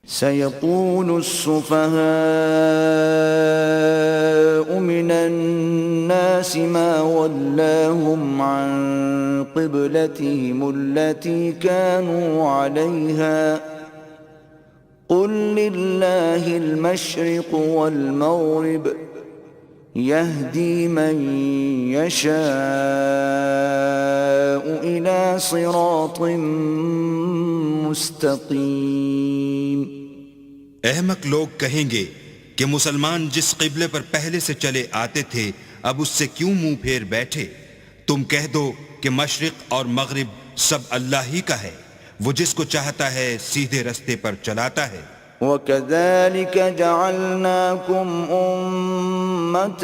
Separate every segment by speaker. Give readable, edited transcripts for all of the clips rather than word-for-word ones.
Speaker 1: سيقول السفهاء من الناس ما ولاهم عن قبلتهم التي كانوا عليها قل لله المشرق والمغرب يهدي من يشاء إلى صراط مستقیم۔
Speaker 2: احمق لوگ کہیں گے کہ مسلمان جس قبلے پر پہلے سے چلے آتے تھے اب اس سے کیوں منہ پھیر بیٹھے؟ تم کہہ دو کہ مشرق اور مغرب سب اللہ ہی کا ہے، وہ جس کو چاہتا ہے سیدھے رستے پر چلاتا ہے۔
Speaker 1: وَكَذَلِكَ جَعَلْنَاكُمْ أُمَّةً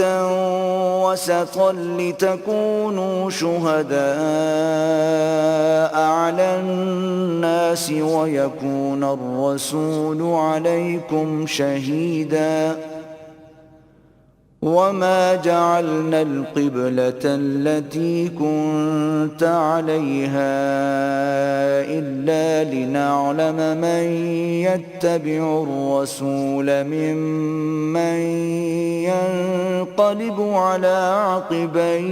Speaker 1: وَسَطًا لِتَكُونُوا شُهَدَاءَ عَلَى النَّاسِ وَيَكُونَ الرَّسُولُ عَلَيْكُمْ شَهِيدًا وَمَا جَعَلْنَا الْقِبْلَةَ الَّتِي كُنْتَ عَلَيْهَا إِلَّا لِنَعْلَمَ مَنْ يَتَّبِعُ الرَّسُولَ مِمَّنْ يَنْقَلِبُ عَلَى عَقِبَيْهِ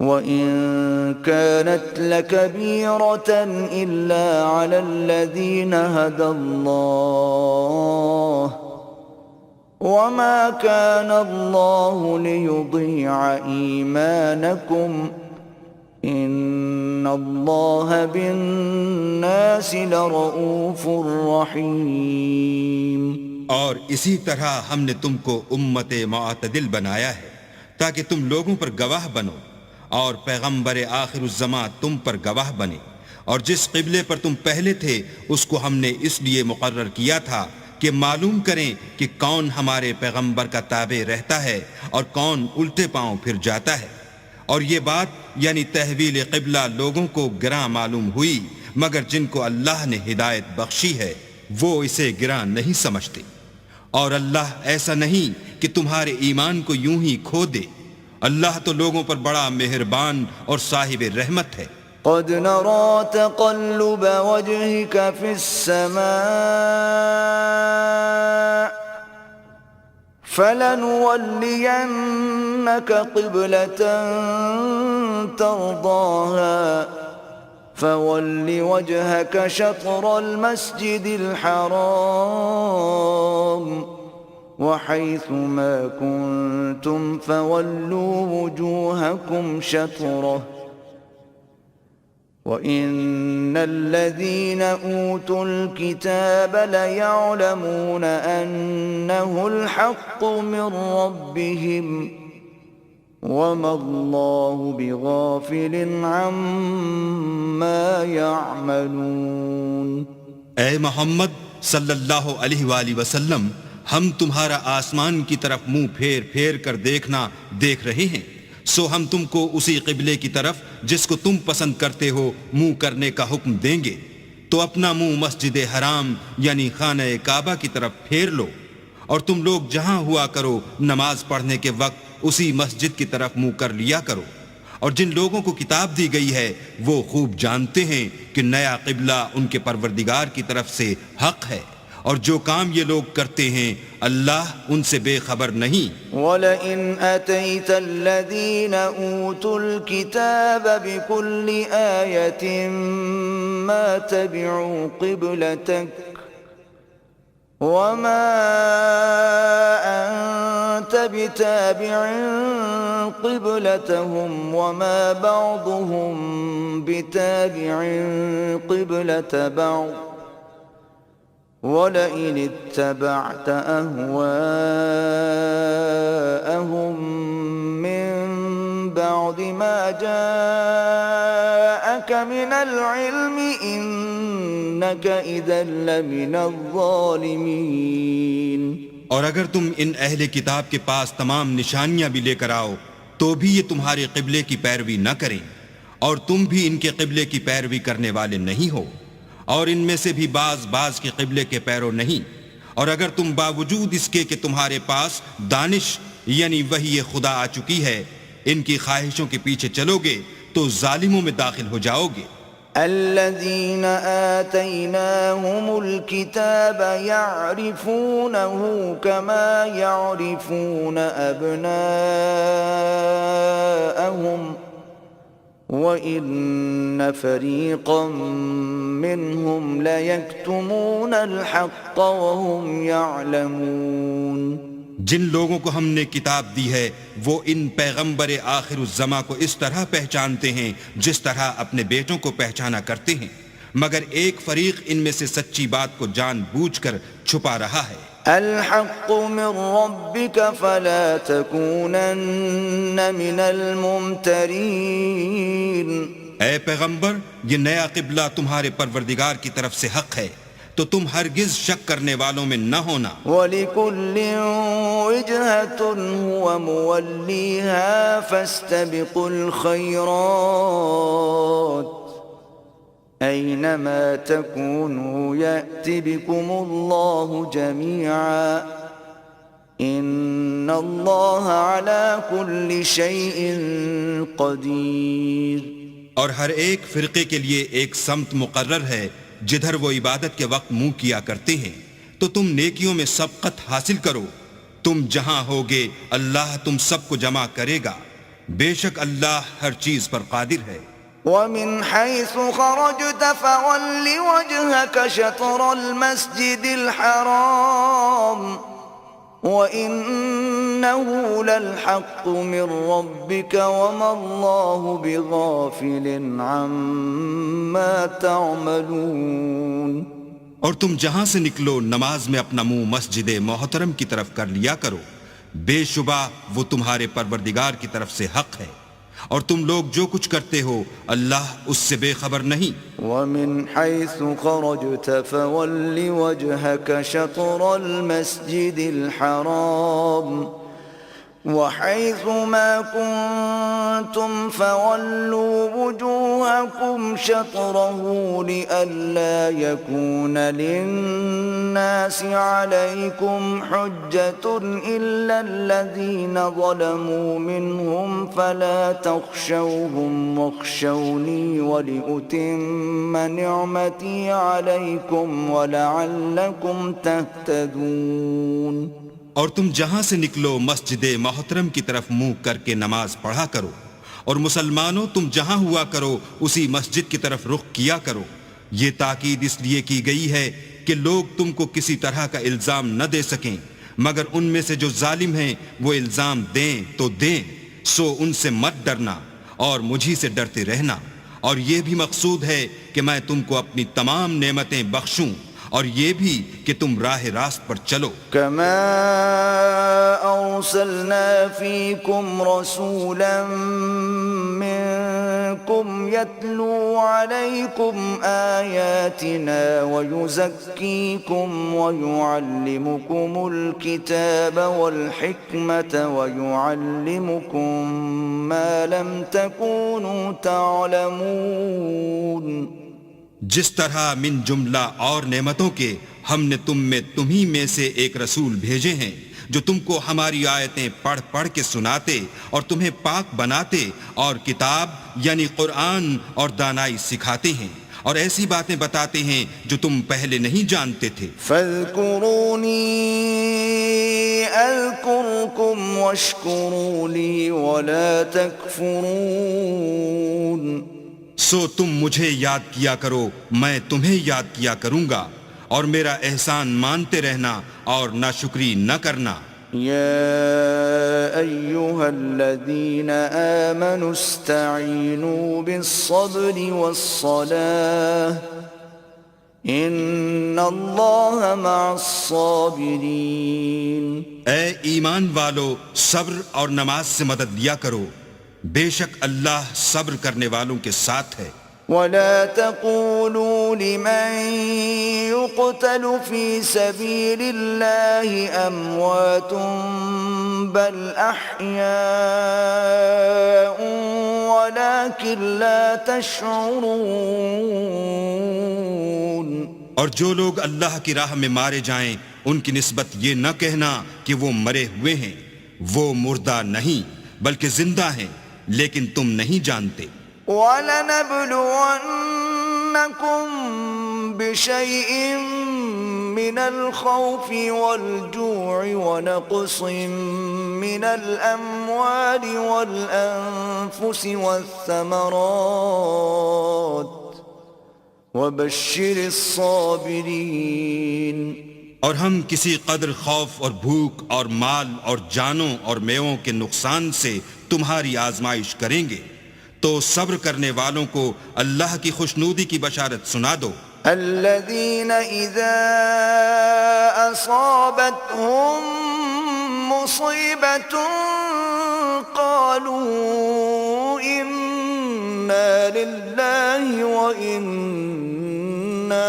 Speaker 1: وَإِنْ كَانَتْ لَكَبِيرَةً إِلَّا عَلَى الَّذِينَ هَدَى اللَّهُ وَمَا كَانَ اللَّهُ لِيُضِيعَ إِيمَانَكُمْ إِنَّ اللَّهَ بِالنَّاسِ لَرَؤُوفٌ رَحِيمٌ۔
Speaker 2: اور اسی طرح ہم نے تم کو امت معتدل بنایا ہے تاکہ تم لوگوں پر گواہ بنو اور پیغمبر آخر الزمان تم پر گواہ بنے، اور جس قبلے پر تم پہلے تھے اس کو ہم نے اس لیے مقرر کیا تھا کہ معلوم کریں کہ کون ہمارے پیغمبر کا تابع رہتا ہے اور کون الٹے پاؤں پھر جاتا ہے۔ اور یہ بات یعنی تحویل قبلہ لوگوں کو گراں معلوم ہوئی، مگر جن کو اللہ نے ہدایت بخشی ہے وہ اسے گراں نہیں سمجھتے۔ اور اللہ ایسا نہیں کہ تمہارے ایمان کو یوں ہی کھو دے، اللہ تو لوگوں پر بڑا مہربان اور صاحب رحمت ہے۔
Speaker 1: قد نرى تقلب وجهك في السماء فلنولينك قبلة ترضاها فول وجهك شطر المسجد الحرام وحيث ما كنتم فولوا وجوهكم شطره وَإِنَّ الَّذِينَ أُوتُوا الْكِتَابَ لَيَعْلَمُونَ أَنَّهُ الْحَقُّ مِنْ رَبِّهِمْ وَمَا اللَّهُ بِغَافِلٍ عَمَّا يَعْمَلُونَ۔
Speaker 2: اے محمد صلی اللہ علیہ وآلہ وسلم، ہم تمہارا آسمان کی طرف منہ پھیر پھیر کر دیکھنا دیکھ رہے ہیں، سو ہم تم کو اسی قبلے کی طرف جس کو تم پسند کرتے ہو منہ کرنے کا حکم دیں گے، تو اپنا منہ مسجد حرام یعنی خانہ کعبہ کی طرف پھیر لو، اور تم لوگ جہاں ہوا کرو نماز پڑھنے کے وقت اسی مسجد کی طرف منہ کر لیا کرو۔ اور جن لوگوں کو کتاب دی گئی ہے وہ خوب جانتے ہیں کہ نیا قبلہ ان کے پروردگار کی طرف سے حق ہے، اور جو کام یہ لوگ کرتے ہیں اللہ ان سے بے خبر نہیں۔
Speaker 1: وَلَئِنْ أَتَيْتَ الَّذِينَ أُوتُوا الْكِتَابَ بِكُلِّ آيَةٍ مَا تَبِعُوا قِبْلَتَكَ وَمَا أَنْتَ بِتَابِعٍ قِبْلَتَهُمْ وَمَا بَعْضُهُمْ بِتَابِعٍ قِبْلَةَ بَعْضٍ وَلَئِنِ اتَّبَعْتَ أَهْوَاءَهُمْ مِنْ بَعْدِ مَا جَاءَكَ مِنَ الْعِلْمِ إِنَّكَ إِذًا لَمِنَ الظَّالِمِينَ۔
Speaker 2: اور اگر تم ان اہل کتاب کے پاس تمام نشانیاں بھی لے کر آؤ تو بھی یہ تمہارے قبلے کی پیروی نہ کریں، اور تم بھی ان کے قبلے کی پیروی کرنے والے نہیں ہو، اور ان میں سے بھی بعض کے قبلے کے پیرو نہیں۔ اور اگر تم باوجود اس کے کہ تمہارے پاس دانش یعنی وحی خدا آ چکی ہے ان کی خواہشوں کے پیچھے چلو گے تو ظالموں میں داخل ہو جاؤ گے۔
Speaker 1: الذين آتيناهم الكتاب يعرفونه كما يعرفون أبناءهم وإن فريقا منهم ليكتمون الحق وهم يعلمون۔
Speaker 2: جن لوگوں کو ہم نے کتاب دی ہے وہ ان پیغمبر آخر الزماں کو اس طرح پہچانتے ہیں جس طرح اپنے بیٹوں کو پہچانا کرتے ہیں، مگر ایک فریق ان میں سے سچی بات کو جان بوجھ کر چھپا رہا ہے۔
Speaker 1: الحق من ربك فلا تكونن من الممترين۔
Speaker 2: اے پیغمبر، یہ نیا قبلہ تمہارے پروردگار کی طرف سے حق ہے تو تم ہرگز شک کرنے والوں میں نہ ہونا۔
Speaker 1: وَلِكُلٍّ وِجْهَةٌ هُوَ مُوَلِّيهَا فَاسْتَبِقُوا الْخَيْرَاتِ أَيْنَمَا تَكُونُوا يَأْتِ بِكُمُ اللَّهُ جَمِيعًا إِنَّ اللَّهَ عَلَى كُلِّ شَيْءٍ قَدِيرٌ۔
Speaker 2: اور ہر ایک فرقے کے لیے ایک سمت مقرر ہے جدھر وہ عبادت کے وقت منہ کیا کرتے ہیں، تو تم نیکیوں میں سبقت حاصل کرو۔ تم جہاں ہوگے اللہ تم سب کو جمع کرے گا، بے شک اللہ ہر چیز پر قادر ہے۔
Speaker 1: وَمِنْ حَيْثُ خَرَجْتَ فَوَلِّ وَجْهَكَ شَطْرَ الْمَسْجِدِ الْحَرَامِ وَإِنَّهُ لَلْحَقُّ مِنْ رَبِّكَ وَمَا اللَّهُ بِغَافِلٍ عَمَّا تَعْمَلُونَ۔
Speaker 2: اور تم جہاں سے نکلو نماز میں اپنا منہ مسجد محترم کی طرف کر لیا کرو، بے شبہ وہ تمہارے پروردگار کی طرف سے حق ہے، اور تم لوگ جو کچھ کرتے ہو اللہ اس سے بے خبر نہیں۔
Speaker 1: وَمِنْ حَيْثُ خَرَجْتَ فَوَلِّ وَجْهَكَ شَطْرَ الْمَسْجِدِ الْحَرَامِ وَحَيْثُ مَا كُنْتُمْ فَوَلُّوا وُجُوهَكُمْ شَطْرَهُ لِئَلَّا يَكُونَ لِلنَّاسِ عَلَيْكُمْ حُجَّةٌ إِلَّا الَّذِينَ ظَلَمُوا مِنْهُمْ فَلَا تَخْشَوْهُمْ وَاخْشَوْنِي وَلِأُتِمَّ نِعْمَتِي عَلَيْكُمْ وَلَعَلَّكُمْ تَهْتَدُونَ۔
Speaker 2: اور تم جہاں سے نکلو مسجد محترم کی طرف منہ کر کے نماز پڑھا کرو، اور مسلمانوں تم جہاں ہوا کرو اسی مسجد کی طرف رخ کیا کرو۔ یہ تاکید اس لیے کی گئی ہے کہ لوگ تم کو کسی طرح کا الزام نہ دے سکیں، مگر ان میں سے جو ظالم ہیں وہ الزام دیں تو دیں، سو ان سے مت ڈرنا اور مجھی سے ڈرتے رہنا، اور یہ بھی مقصود ہے کہ میں تم کو اپنی تمام نعمتیں بخشوں اور یہ بھی کہ تم راہ راست پر چلو۔
Speaker 1: كما أرسلنا فيكم رسولا منكم يتلو عليكم آياتنا ويزكيكم ويعلمكم الكتاب والحكمة ويعلمكم ما لم تكونوا تعلمون۔
Speaker 2: جس طرح من جملہ اور نعمتوں کے ہم نے تمہیں میں سے ایک رسول بھیجے ہیں جو تم کو ہماری آیتیں پڑھ پڑھ کے سناتے اور تمہیں پاک بناتے اور کتاب یعنی قرآن اور دانائی سکھاتے ہیں اور ایسی باتیں بتاتے ہیں جو تم پہلے نہیں جانتے تھے۔
Speaker 1: فاذکرونی اذکرکم واشکروا لی ولا تکفرون۔
Speaker 2: سو تم مجھے یاد کیا کرو، میں تمہیں یاد کیا کروں گا، اور میرا احسان مانتے رہنا اور ناشکری نہ کرنا۔
Speaker 1: یا ایہا الذین آمنوا استعینوا بالصبر والصلاة ان اللہ مع الصابرین۔
Speaker 2: اے ایمان والو، صبر اور نماز سے مدد لیا کرو، بے شک اللہ صبر کرنے والوں کے ساتھ ہے۔
Speaker 1: ولا تقولوا لمن يقتل في سبيل الله أموات بل أحياء ولكن لا تشعرون۔
Speaker 2: اور جو لوگ اللہ کی راہ میں مارے جائیں ان کی نسبت یہ نہ کہنا کہ وہ مرے ہوئے ہیں، وہ مردہ نہیں بلکہ زندہ ہیں، لیکن تم نہیں جانتے۔
Speaker 1: وَلَنَبْلُوَنَّكُم بشيء من الخوف والجوع ونقص من الأموال والأنفس والثمرات وبشر الصابرين۔
Speaker 2: اور ہم کسی قدر خوف اور بھوک اور مال اور جانوں اور میووں کے نقصان سے تمہاری آزمائش کریں گے، تو صبر کرنے والوں کو اللہ کی خوشنودی کی بشارت سنا دو۔
Speaker 1: الذين إذا أصابتهم مصيبة قالوا إنا لله وإنا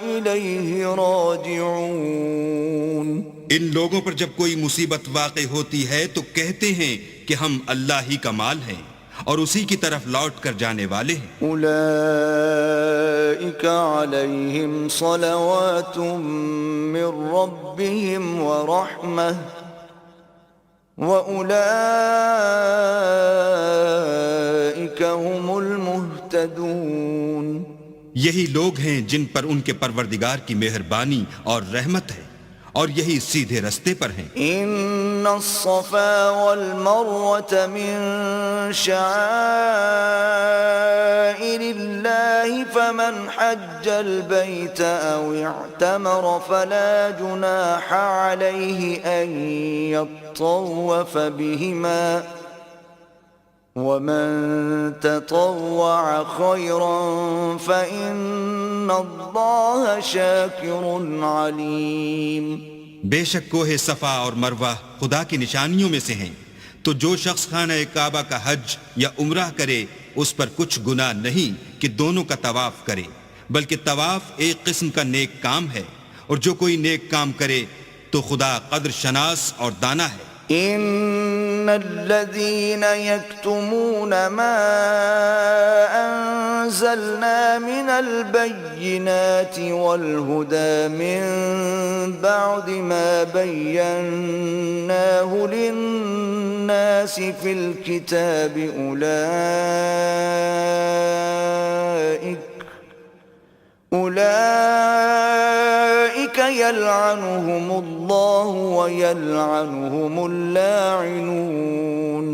Speaker 1: إليه راجعون۔
Speaker 2: ان لوگوں پر جب کوئی مصیبت واقع ہوتی ہے تو کہتے ہیں کہ ہم اللہ ہی کا مال ہیں اور اسی کی طرف لوٹ کر جانے والے ہیں۔
Speaker 1: اولئک علیہم صلوات من ربهم ورحمہ واولئک هم المہتدون۔
Speaker 2: یہی لوگ ہیں جن پر ان کے پروردگار کی مہربانی اور رحمت ہے اور یہی سیدھے رستے پر ہیں۔
Speaker 1: ان الصفا والمروة من شعائر الله فمن حج البيت او اعتمر فلا جناح عليه ان يطوف بهما ومن تطوع خيرا فإن الله شاكر عليم۔
Speaker 2: بے شک کوہ صفا اور مروہ خدا کی نشانیوں میں سے ہیں، تو جو شخص خانہ کعبہ کا حج یا عمرہ کرے اس پر کچھ گناہ نہیں کہ دونوں کا طواف کرے، بلکہ طواف ایک قسم کا نیک کام ہے، اور جو کوئی نیک کام کرے تو خدا قدر شناس اور دانا ہے۔
Speaker 1: ان الذين يكتمون ما انزلنا من البينات والهدى من بعد ما بيناه للناس في الكتاب أولئك يلعنهم الله ويلعنهم اللاعنون۔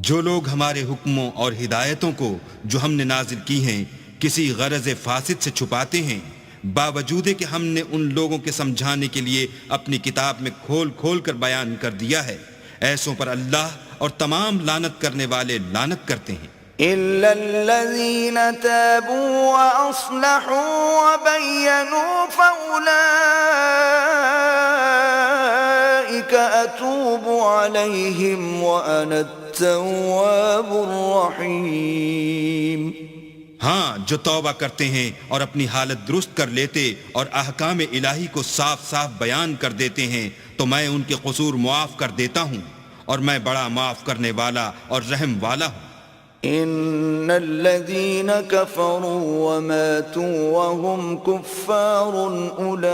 Speaker 2: جو لوگ ہمارے حکموں اور ہدایتوں کو جو ہم نے نازل کی ہیں کسی غرض فاسد سے چھپاتے ہیں، باوجود کہ ہم نے ان لوگوں کے سمجھانے کے لیے اپنی کتاب میں کھول کھول کر بیان کر دیا ہے، ایسوں پر اللہ اور تمام لعنت کرنے والے لعنت کرتے ہیں۔
Speaker 1: إلا الذين تابوا وأصلحوا وبينوا فأولئك أتوب عليهم وأنا التواب الرحيم۔
Speaker 2: ہاں، جو توبہ کرتے ہیں اور اپنی حالت درست کر لیتے اور احکام الہی کو صاف صاف بیان کر دیتے ہیں تو میں ان کے قصور معاف کر دیتا ہوں، اور میں بڑا معاف کرنے والا اور رحم والا ہوں۔
Speaker 1: ان الذين كفروا وماتوا وهم كفار اولئك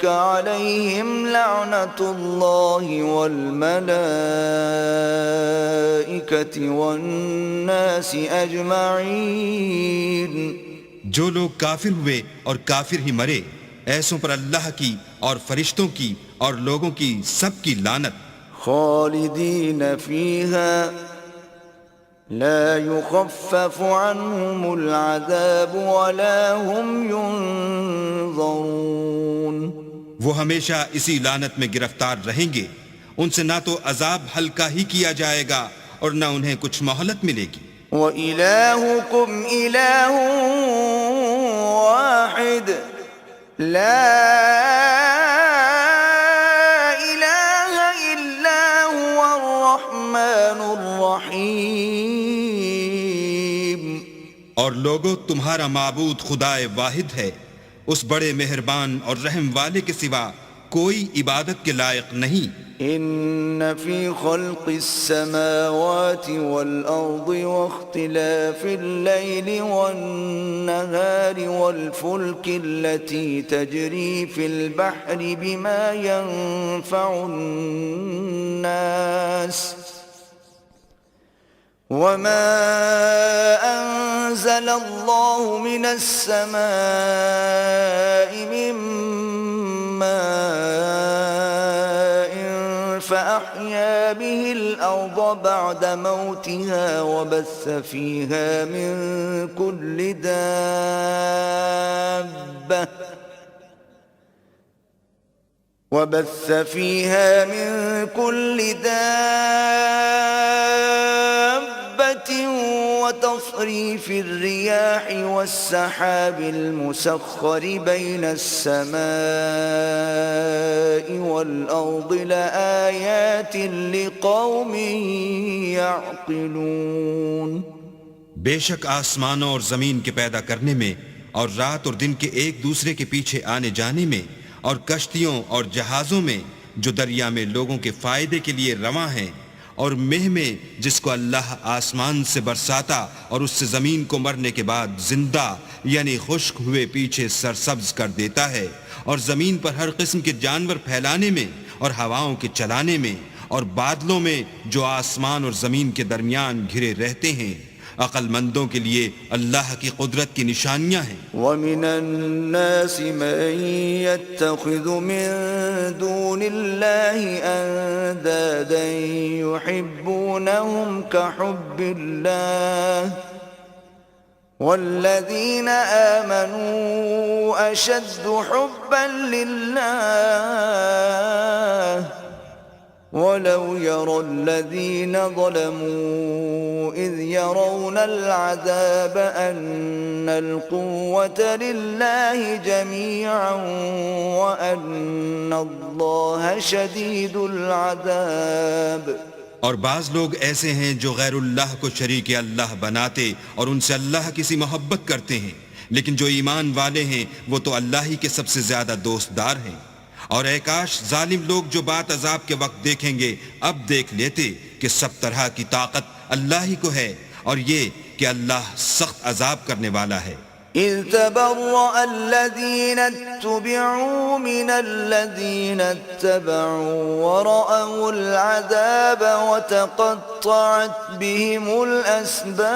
Speaker 1: عليهم لعنة الله والملائكة والناس اجمعين۔
Speaker 2: جو لوگ کافر ہوئے اور کافر ہی مرے، ایسوں پر اللہ کی اور فرشتوں کی اور لوگوں کی سب کی لعنت۔
Speaker 1: خالدین فیہا لا يخفف عنهم العذاب ولا هم ينظرون۔
Speaker 2: وہ ہمیشہ اسی لعنت میں گرفتار رہیں گے، ان سے نہ تو عذاب ہلکا ہی کیا جائے گا اور نہ انہیں کچھ مہلت ملے گی۔
Speaker 1: وَإِلَٰهُكُمْ إِلَٰهٌ وَاحِدٌ لَا
Speaker 2: اور لوگو، تمہارا معبود خدا واحد ہے، اس بڑے مہربان اور رحم والے کے سوا کوئی عبادت کے لائق نہیں۔
Speaker 1: ان فی خلق السماوات والارض واختلاف اللیل والنهار والفلک التي تجری فی البحر بما ينفع الناس وما أنزل الله من السماء من ماء فأحيا به الأرض بعد موتها وبث فيها من كل دابة وتصريف الرياح والسحاب المسخر بين السماء والأرض لآيات لقوم يعقلون.
Speaker 2: بے شک آسمانوں اور زمین کے پیدا کرنے میں اور رات اور دن کے ایک دوسرے کے پیچھے آنے جانے میں اور کشتیوں اور جہازوں میں جو دریا میں لوگوں کے فائدے کے لیے رواں ہیں اور مہ میں جس کو اللہ آسمان سے برساتا اور اس سے زمین کو مرنے کے بعد زندہ یعنی خشک ہوئے پیچھے سرسبز کر دیتا ہے اور زمین پر ہر قسم کے جانور پھیلانے میں اور ہواؤں کے چلانے میں اور بادلوں میں جو آسمان اور زمین کے درمیان گھرے رہتے ہیں، عقل مندوں کے لیے اللہ کی قدرت کی نشانیاں ہیں.
Speaker 1: وَمِنَ النَّاسِ مَن يَتَّخِذُ مِن دُونِ اللَّهِ أَندَادًا يُحِبُّونَهُمْ كَحُبِّ اللَّهِ وَالَّذِينَ آمَنُوا أَشَدُّ حُبًّا لِلَّهِ وَلَوْ يَرَى الَّذِينَ ظَلَمُوا إِذْ يَرَوْنَ الْعَذَابَ أَنَّ الْقُوَّةَ لِلَّهِ جَمِيعًا وَأَنَّ اللَّهَ شَدِيدُ الْعَذَابِ.
Speaker 2: اور بعض لوگ ایسے ہیں جو غیر اللہ کو شریک اللہ بناتے اور ان سے اللہ کی سی محبت کرتے ہیں، لیکن جو ایمان والے ہیں وہ تو اللہ ہی کے سب سے زیادہ دوستدار ہیں. اور اے کاش ظالم لوگ جو بات عذاب کے وقت دیکھیں گے اب دیکھ لیتے کہ سب طرح کی طاقت اللہ ہی کو ہے اور یہ کہ اللہ سخت عذاب کرنے والا ہے.
Speaker 1: إِذْ تَبَرَّأَ الَّذِينَ اتُّبِعُوا مِنَ الَّذِينَ اتَّبَعُوا وَرَأَوُا الْعَذَابَ وَتَقَطَّعَتْ بِهِمُ الْأَسْبَابُ.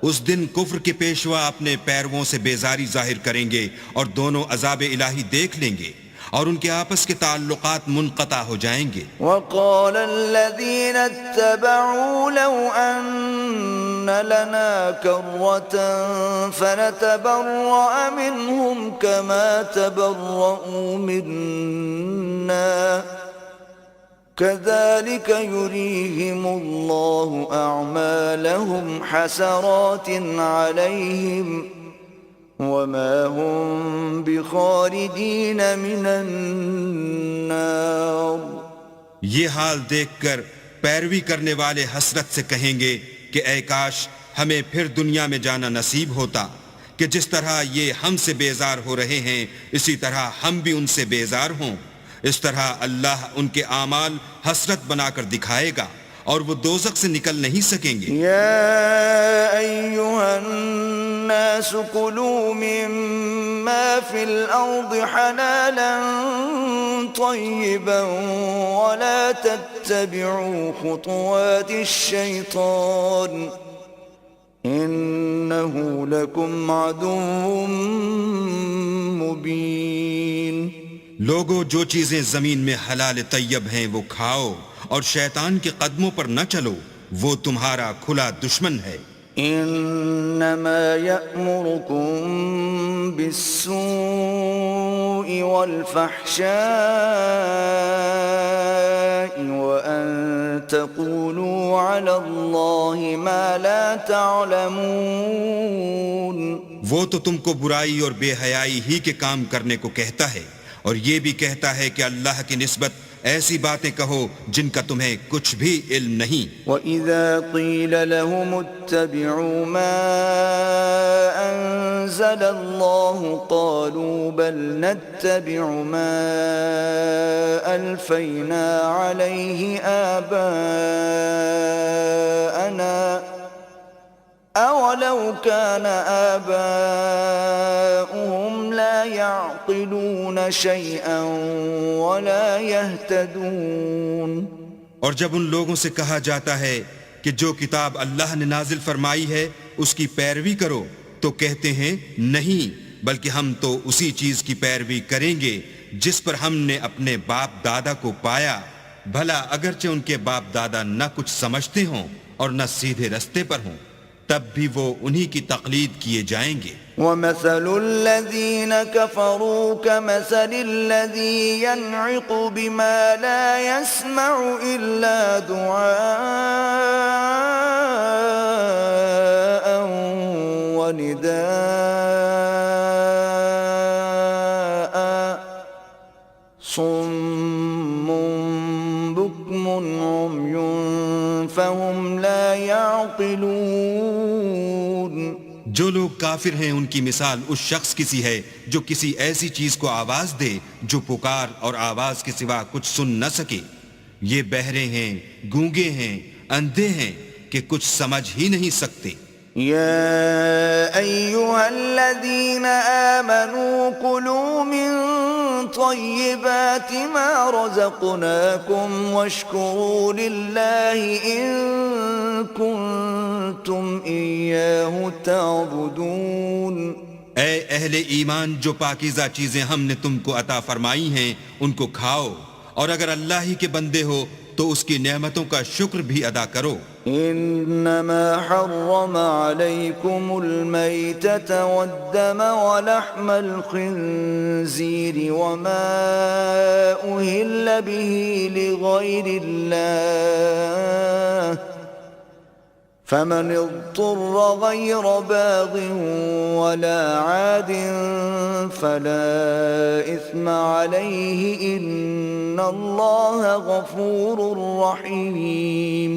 Speaker 2: اس دن کفر کے پیشوا اپنے پیرووں سے بیزاری ظاہر کریں گے اور دونوں عذاب الہی دیکھ لیں گے اور ان کے آپس کے تعلقات منقطع ہو جائیں گے.
Speaker 1: وَقَالَ الَّذِينَ اتَّبَعُوا لَوْ أَنَّ لَنَا كَرَّةً فَنَتَبَرَّأَ مِنْهُمْ كَمَا تَبَرَّؤُوا مِنَّا كَذَلِكَ يُرِيهِمُ اللَّهُ أَعْمَالَهُمْ حَسَرَاتٍ عَلَيْهِمْ وَمَا هُمْ بِخَارِجِينَ مِنَ النَّارِ.
Speaker 2: یہ حال دیکھ کر پیروی کرنے والے حسرت سے کہیں گے کہ اے کاش ہمیں پھر دنیا میں جانا نصیب ہوتا کہ جس طرح یہ ہم سے بیزار ہو رہے ہیں اسی طرح ہم بھی ان سے بیزار ہوں. اس طرح اللہ ان کے اعمال حسرت بنا کر دکھائے گا اور وہ دوزخ سے نکل نہیں سکیں گے.
Speaker 1: یا ایھا الناس کلوا مما فی الارض حلالا طیبا ولا تتبعوا خطوات الشیطان انه لکم عدو مبین.
Speaker 2: لوگو جو چیزیں زمین میں حلال طیب ہیں وہ کھاؤ اور شیطان کے قدموں پر نہ چلو، وہ تمہارا کھلا دشمن ہے.
Speaker 1: انما یأمرکم بالسوء والفحشاء وان تقولوا علی اللہ ما لا تعلمون.
Speaker 2: وہ تو تم کو برائی اور بے حیائی ہی کے کام کرنے کو کہتا ہے اور یہ بھی کہتا ہے کہ اللہ کی نسبت ایسی باتیں کہو جن کا تمہیں کچھ بھی علم نہیں.
Speaker 1: وَإِذَا قِيلَ لَهُمُ اتَّبِعُوا مَا أَنزَلَ اللَّهُ قَالُوا بَلْ نَتَّبِعُ مَا أَلْفَيْنَا عَلَيْهِ آبَاءَنَا أَوَلَوْ كَانَ آبَاؤُهُمْ لَا يَعْقِلُونَ شَيْئًا وَلَا يَهْتَدُونَ.
Speaker 2: اور جب ان لوگوں سے کہا جاتا ہے کہ جو کتاب اللہ نے نازل فرمائی ہے اس کی پیروی کرو تو کہتے ہیں نہیں، بلکہ ہم تو اسی چیز کی پیروی کریں گے جس پر ہم نے اپنے باپ دادا کو پایا، بھلا اگرچہ ان کے باپ دادا نہ کچھ سمجھتے ہوں اور نہ سیدھے رستے پر ہوں، تب بھی وہ انہی کی تقلید کیے جائیں گے۔
Speaker 1: وَمَثَلُ الَّذِينَ كَفَرُوا كَمَثَلِ الَّذِي يَنْعِقُ بِمَا لَا يَسْمَعُ إِلَّا دُعَاءً وَنِدَاءً صُمٌّ بُكْمٌ عُمْيٌ فَهُمْ لَا يَعْقِلُونَ۔
Speaker 2: جو لوگ کافر ہیں ان کی مثال اس شخص کی سی ہے جو کسی ایسی چیز کو آواز دے جو پکار اور آواز کے سوا کچھ سن نہ سکے۔ یہ بہرے ہیں، گونگے ہیں، اندھے ہیں کہ کچھ سمجھ ہی نہیں سکتے۔
Speaker 1: يا أيها الذين آمنوا كلوا من طيبات ما رزقناكم واشكروا لله إن كنتم إياه تعبدون۔
Speaker 2: اے اہل ایمان، جو پاکیزہ چیزیں ہم نے تم کو عطا فرمائی ہیں ان کو کھاؤ، اور اگر اللہ ہی کے بندے ہو تو اس کی نعمتوں کا شکر بھی ادا کرو۔
Speaker 1: انما حرم عليكم الميتة والدم ولحم الخنزير وما أهل به لغير الله فمن اضطر غير باغ ولا عاد فلا إثم عليه إن الله غفور رحيم۔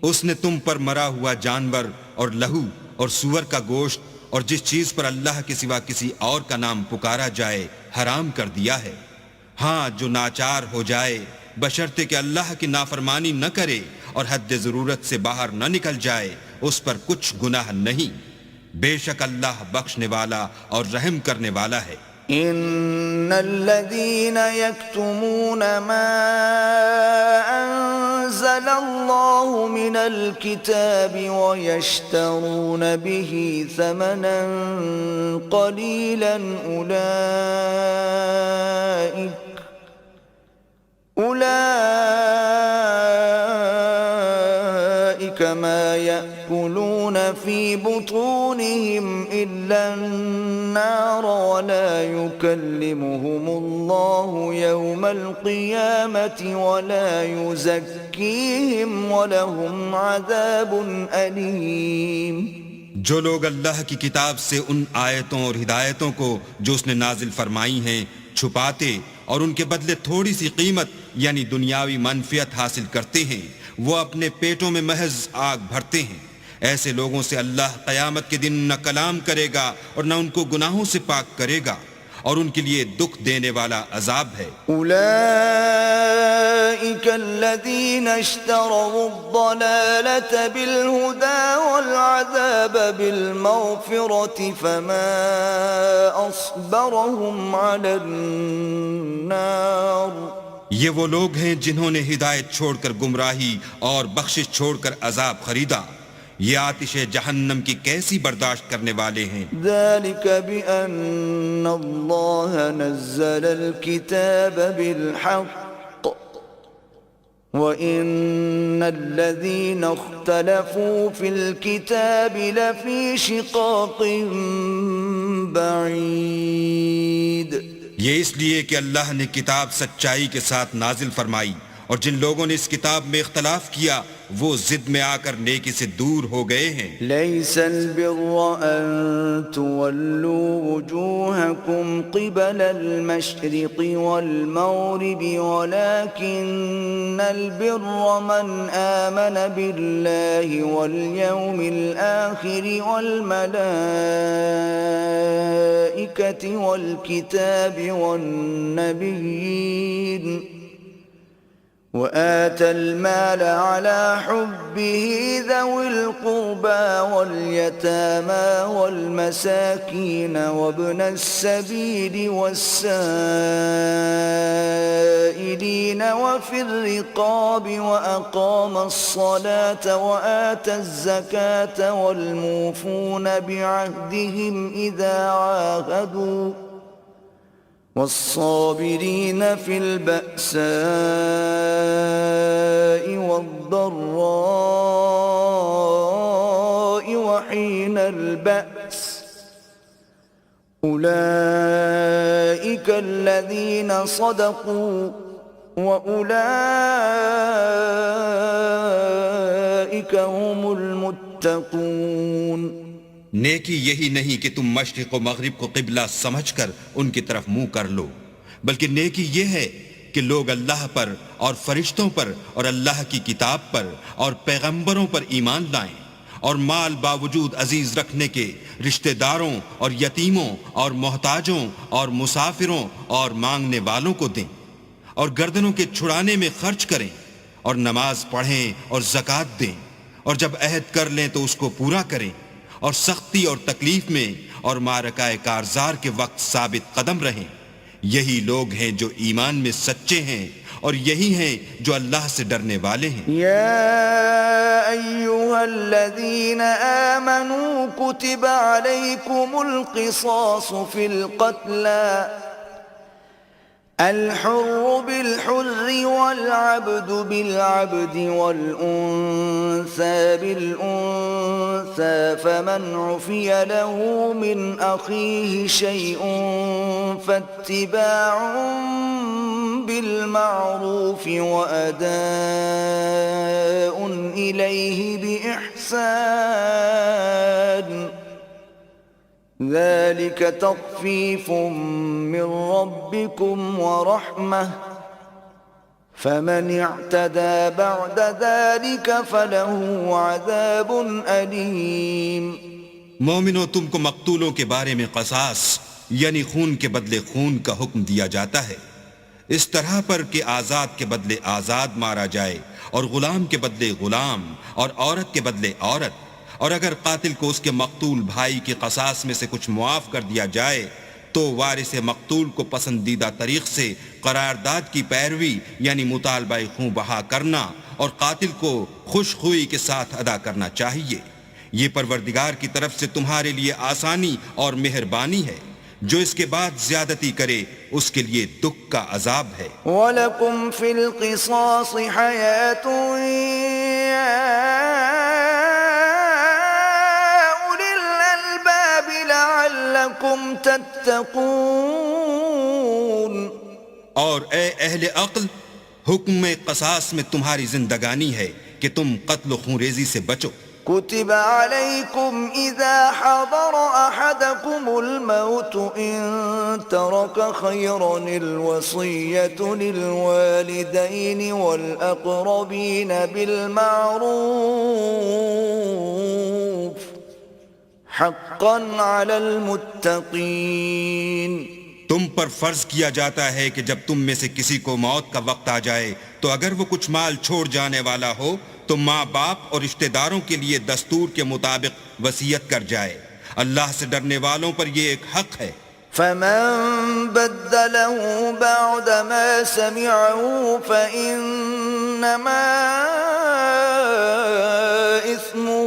Speaker 2: اس نے تم پر مرا ہوا جانور اور لہو اور سور کا گوشت اور جس چیز پر اللہ کے سوا کسی اور کا نام پکارا جائے حرام کر دیا ہے۔ ہاں، جو ناچار ہو جائے بشرطے کہ اللہ کی نافرمانی نہ کرے اور حد ضرورت سے باہر نہ نکل جائے، اس پر کچھ گناہ نہیں۔ بے شک اللہ بخشنے والا اور رحم کرنے والا ہے۔
Speaker 1: ان الذين يكتمون ما انزل الله من الكتاب ويشترون به ثمنا قليلا اولئك ما يأكلون في بطونهم إلا النار ولا يكلمهم الله يوم القيامة ولا يزكيهم ولهم عذاب أليم۔
Speaker 2: جو لوگ اللہ کی کتاب سے ان آیتوں اور ہدایتوں کو جو اس نے نازل فرمائی ہیں چھپاتے اور ان کے بدلے تھوڑی سی قیمت یعنی دنیاوی منفعت حاصل کرتے ہیں، وہ اپنے پیٹوں میں محض آگ بھرتے ہیں۔ ایسے لوگوں سے اللہ قیامت کے دن نہ کلام کرے گا اور نہ ان کو گناہوں سے پاک کرے گا، اور ان کے لیے دکھ دینے والا عذاب ہے۔
Speaker 1: اولئک الذین اشتروا الضلالة بالہدى والعذاب بالمغفرة فما اصبرهم علی النار۔
Speaker 2: یہ وہ لوگ ہیں جنہوں نے ہدایت چھوڑ کر گمراہی اور بخشش چھوڑ کر عذاب خریدا، یہ آتش جہنم کی کیسی برداشت کرنے والے ہیں۔
Speaker 1: ذلك بأن الله نزل الكتاب بالحق وإن الذين اختلفوا في الكتاب لفي شقاق بعيد۔
Speaker 2: یہ اس لیے کہ اللہ نے کتاب سچائی کے ساتھ نازل فرمائی، اور جن لوگوں نے اس کتاب میں اختلاف کیا وہ ضد میں آ کر نیکی سے دور ہو گئے ہیں۔
Speaker 1: ليس البر أن تولوا وجوهكم قبل المشرق والمغرب ولكن البر من آمن بالله واليوم الآخر والملائكة والكتاب والنبيين وآتى المال على حبه ذوي القربى واليتامى والمساكين وابن السبيل والسائلين وفي الرقاب وأقام الصلاة وآتى الزكاة والموفون بعهدهم إذا عاهدوا والصابرين في البأساء والضراء وحين البأس أولئك الذين صدقوا وأولئك هم المتقون.
Speaker 2: نیکی یہی نہیں کہ تم مشرق و مغرب کو قبلہ سمجھ کر ان کی طرف منہ کر لو، بلکہ نیکی یہ ہے کہ لوگ اللہ پر اور فرشتوں پر اور اللہ کی کتاب پر اور پیغمبروں پر ایمان لائیں، اور مال باوجود عزیز رکھنے کے رشتہ داروں اور یتیموں اور محتاجوں اور مسافروں اور مانگنے والوں کو دیں، اور گردنوں کے چھڑانے میں خرچ کریں، اور نماز پڑھیں اور زکوٰۃ دیں، اور جب عہد کر لیں تو اس کو پورا کریں، اور سختی اور تکلیف میں اور معرکہ کارزار کے وقت ثابت قدم رہیں. یہی لوگ ہیں جو ایمان میں سچے ہیں اور یہی ہیں جو اللہ سے ڈرنے والے ہیں.
Speaker 1: یا ایھا الذین آمنوا کتب علیکم القصاص فی القتلى الحر بالحر والعبد بالعبد والأنثى بالأنثى فمن عفي له من أخيه شيء فاتباع بالمعروف وأداء إليه بإحسان ذلك تخفيف من ربكم ورحمة فمن اعتدى بعد ذلك فله عذاب أليم.
Speaker 2: مومنو، تم کو مقتولوں کے بارے میں قصاص یعنی خون کے بدلے خون کا حکم دیا جاتا ہے، اس طرح پر کہ آزاد کے بدلے آزاد مارا جائے اور غلام کے بدلے غلام اور عورت کے بدلے عورت، اور اگر قاتل کو اس کے مقتول بھائی کے قصاص میں سے کچھ معاف کر دیا جائے تو وارث مقتول کو پسندیدہ طریق سے قرارداد کی پیروی یعنی مطالبہ خوں بہا کرنا اور قاتل کو خوش خوئی کے ساتھ ادا کرنا چاہیے. یہ پروردگار کی طرف سے تمہارے لیے آسانی اور مہربانی ہے. جو اس کے بعد زیادتی کرے اس کے لیے دکھ کا عذاب ہے.
Speaker 1: وَلَكُمْ فِي الْقِصَاصِ حَيَاةٌ يَا أُولِي الْأَلْبَابِ لَعَلَّكُمْ تَتَّقُونَ.
Speaker 2: اور اے اہل عقل، حکم قصاص میں تمہاری زندگانی ہے کہ تم قتل و خونریزی سے بچو.
Speaker 1: كتب عليكم إذا حضر أحدكم الموت إن ترك خيرا الوصية للوالدين والأقربين بالمعروف حقا على المتقين.
Speaker 2: تم پر فرض کیا جاتا ہے کہ جب تم میں سے کسی کو موت کا وقت آ جائے تو اگر وہ کچھ مال چھوڑ جانے والا ہو تو ماں باپ اور رشتہ داروں کے لیے دستور کے مطابق وصیت کر جائے. اللہ سے ڈرنے والوں پر یہ ایک حق ہے.
Speaker 1: فمن بدله بعد ما سمعه فإنما إثمه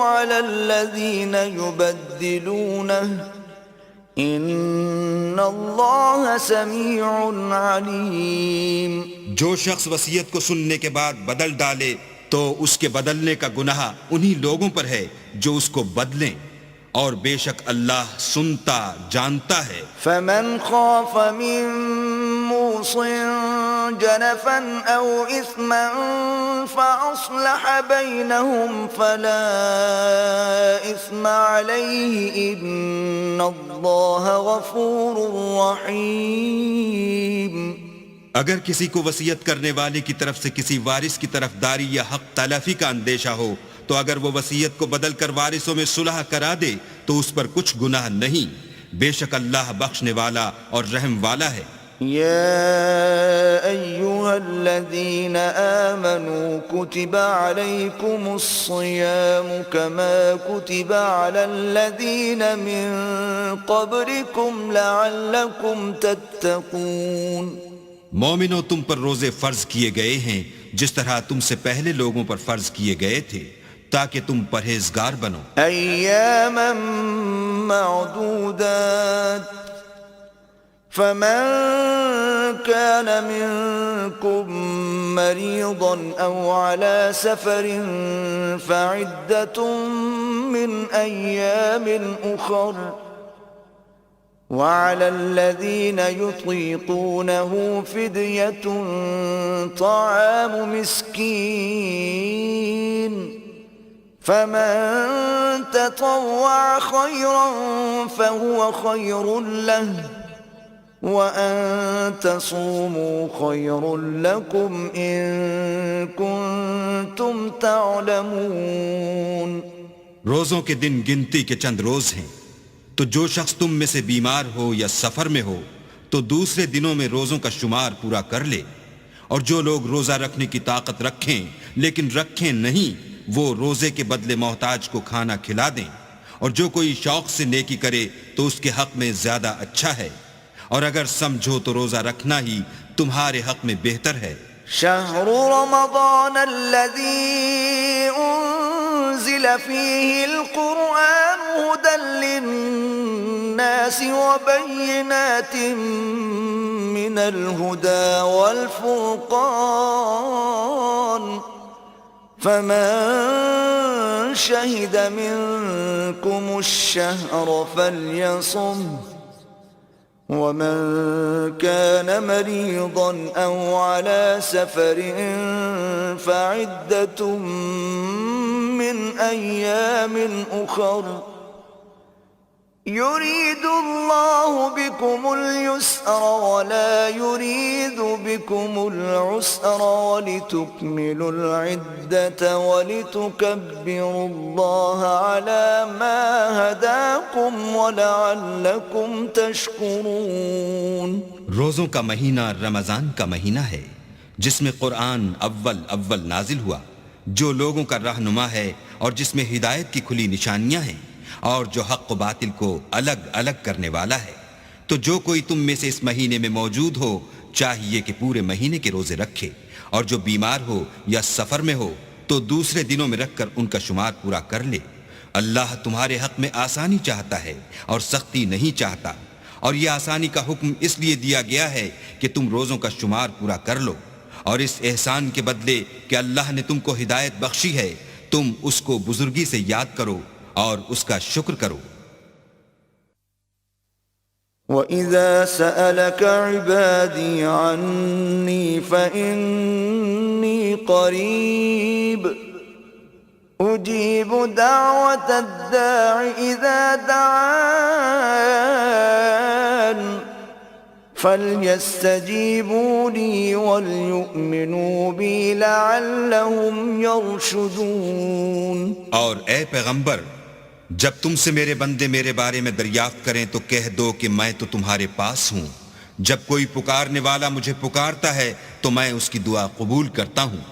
Speaker 1: على الذين يبدلونه ان اللہ سمیع علیم.
Speaker 2: جو شخص وصیت کو سننے کے بعد بدل ڈالے تو اس کے بدلنے کا گناہ انہی لوگوں پر ہے جو اس کو بدلیں، اور بے شک اللہ سنتا جانتا ہے.
Speaker 1: فمن خاف من موص جنفا او اثما فاصلح بینہم فلا اثم علیہ ان اللہ غفور رحیم.
Speaker 2: اگر کسی کو وصیت کرنے والے کی طرف سے کسی وارث کی طرف داری یا حق تلفی کا اندیشہ ہو تو اگر وہ وصیت کو بدل کر وارثوں میں صلح کرا دے تو اس پر کچھ گناہ نہیں. بے شک اللہ بخشنے والا اور رحم والا ہے.
Speaker 1: يا أيها الذين آمنوا كتب عليكم الصيام كما كتب على الذين من قبلكم لعلكم تتقون
Speaker 2: مومنو، تم پر روزے فرض کیے گئے ہیں جس طرح تم سے پہلے لوگوں پر فرض کیے گئے تھے تاکہ تم پرہیزگار بنو۔
Speaker 1: أياما معدودات فمن كان منكم مريضا أو على سفر فعدة من أيام أخر وعلى الذين يطيقونه فدية طعام مسكين فمن تطوع خيرا فهو خير له وَأَن تَصُومُوا خَيْرٌ لَكُمْ إِن كُنتُمْ تَعْلَمُونَ۔
Speaker 2: روزوں کے دن گنتی کے چند روز ہیں، تو جو شخص تم میں سے بیمار ہو یا سفر میں ہو تو دوسرے دنوں میں روزوں کا شمار پورا کر لے، اور جو لوگ روزہ رکھنے کی طاقت رکھیں لیکن رکھیں نہیں وہ روزے کے بدلے محتاج کو کھانا کھلا دیں، اور جو کوئی شوق سے نیکی کرے تو اس کے حق میں زیادہ اچھا ہے، اور اگر سمجھو تو روزہ رکھنا ہی تمہارے حق میں بہتر ہے۔
Speaker 1: شہر رمضان الذي انزل فيه القرآن هدى للناس وبينات من الهدى والفرقان فمن شهد منكم الشهر فليصمه ومن كان مريضا أو على سفر فعدة من أيام أخر يريد الله بكم اليسر ولا يريد بكم العسر ولتكملوا العدة ولتكبروا الله على ما هداكم ولعلكم تشكرون۔
Speaker 2: روزوں کا مہینہ رمضان کا مہینہ ہے جس میں قرآن اول نازل ہوا، جو لوگوں کا رہنما ہے اور جس میں ہدایت کی کھلی نشانیاں ہیں اور جو حق و باطل کو الگ الگ کرنے والا ہے۔ تو جو کوئی تم میں سے اس مہینے میں موجود ہو چاہیے کہ پورے مہینے کے روزے رکھے، اور جو بیمار ہو یا سفر میں ہو تو دوسرے دنوں میں رکھ کر ان کا شمار پورا کر لے۔ اللہ تمہارے حق میں آسانی چاہتا ہے اور سختی نہیں چاہتا، اور یہ آسانی کا حکم اس لیے دیا گیا ہے کہ تم روزوں کا شمار پورا کر لو، اور اس احسان کے بدلے کہ اللہ نے تم کو ہدایت بخشی ہے تم اس کو بزرگی سے یاد کرو اور اس کا شکر کرو۔
Speaker 1: وَإِذَا سَأَلَكَ عِبَادِي عَنِّي فَإِنِّي قَرِيبٌ أُجِيبُ دَعْوَةَ الدَّاعِ إِذَا دَعَانِ فَلْيَسْتَجِيبُوا لِي وَلْيُؤْمِنُوا بِي لَعَلَّهُمْ يَرْشُدُونَ۔
Speaker 2: اور اے پیغمبر، جب تم سے میرے بندے میرے بارے میں دریافت کریں تو کہہ دو کہ میں تو تمہارے پاس ہوں، جب کوئی پکارنے والا مجھے پکارتا ہے تو میں اس کی دعا قبول کرتا ہوں۔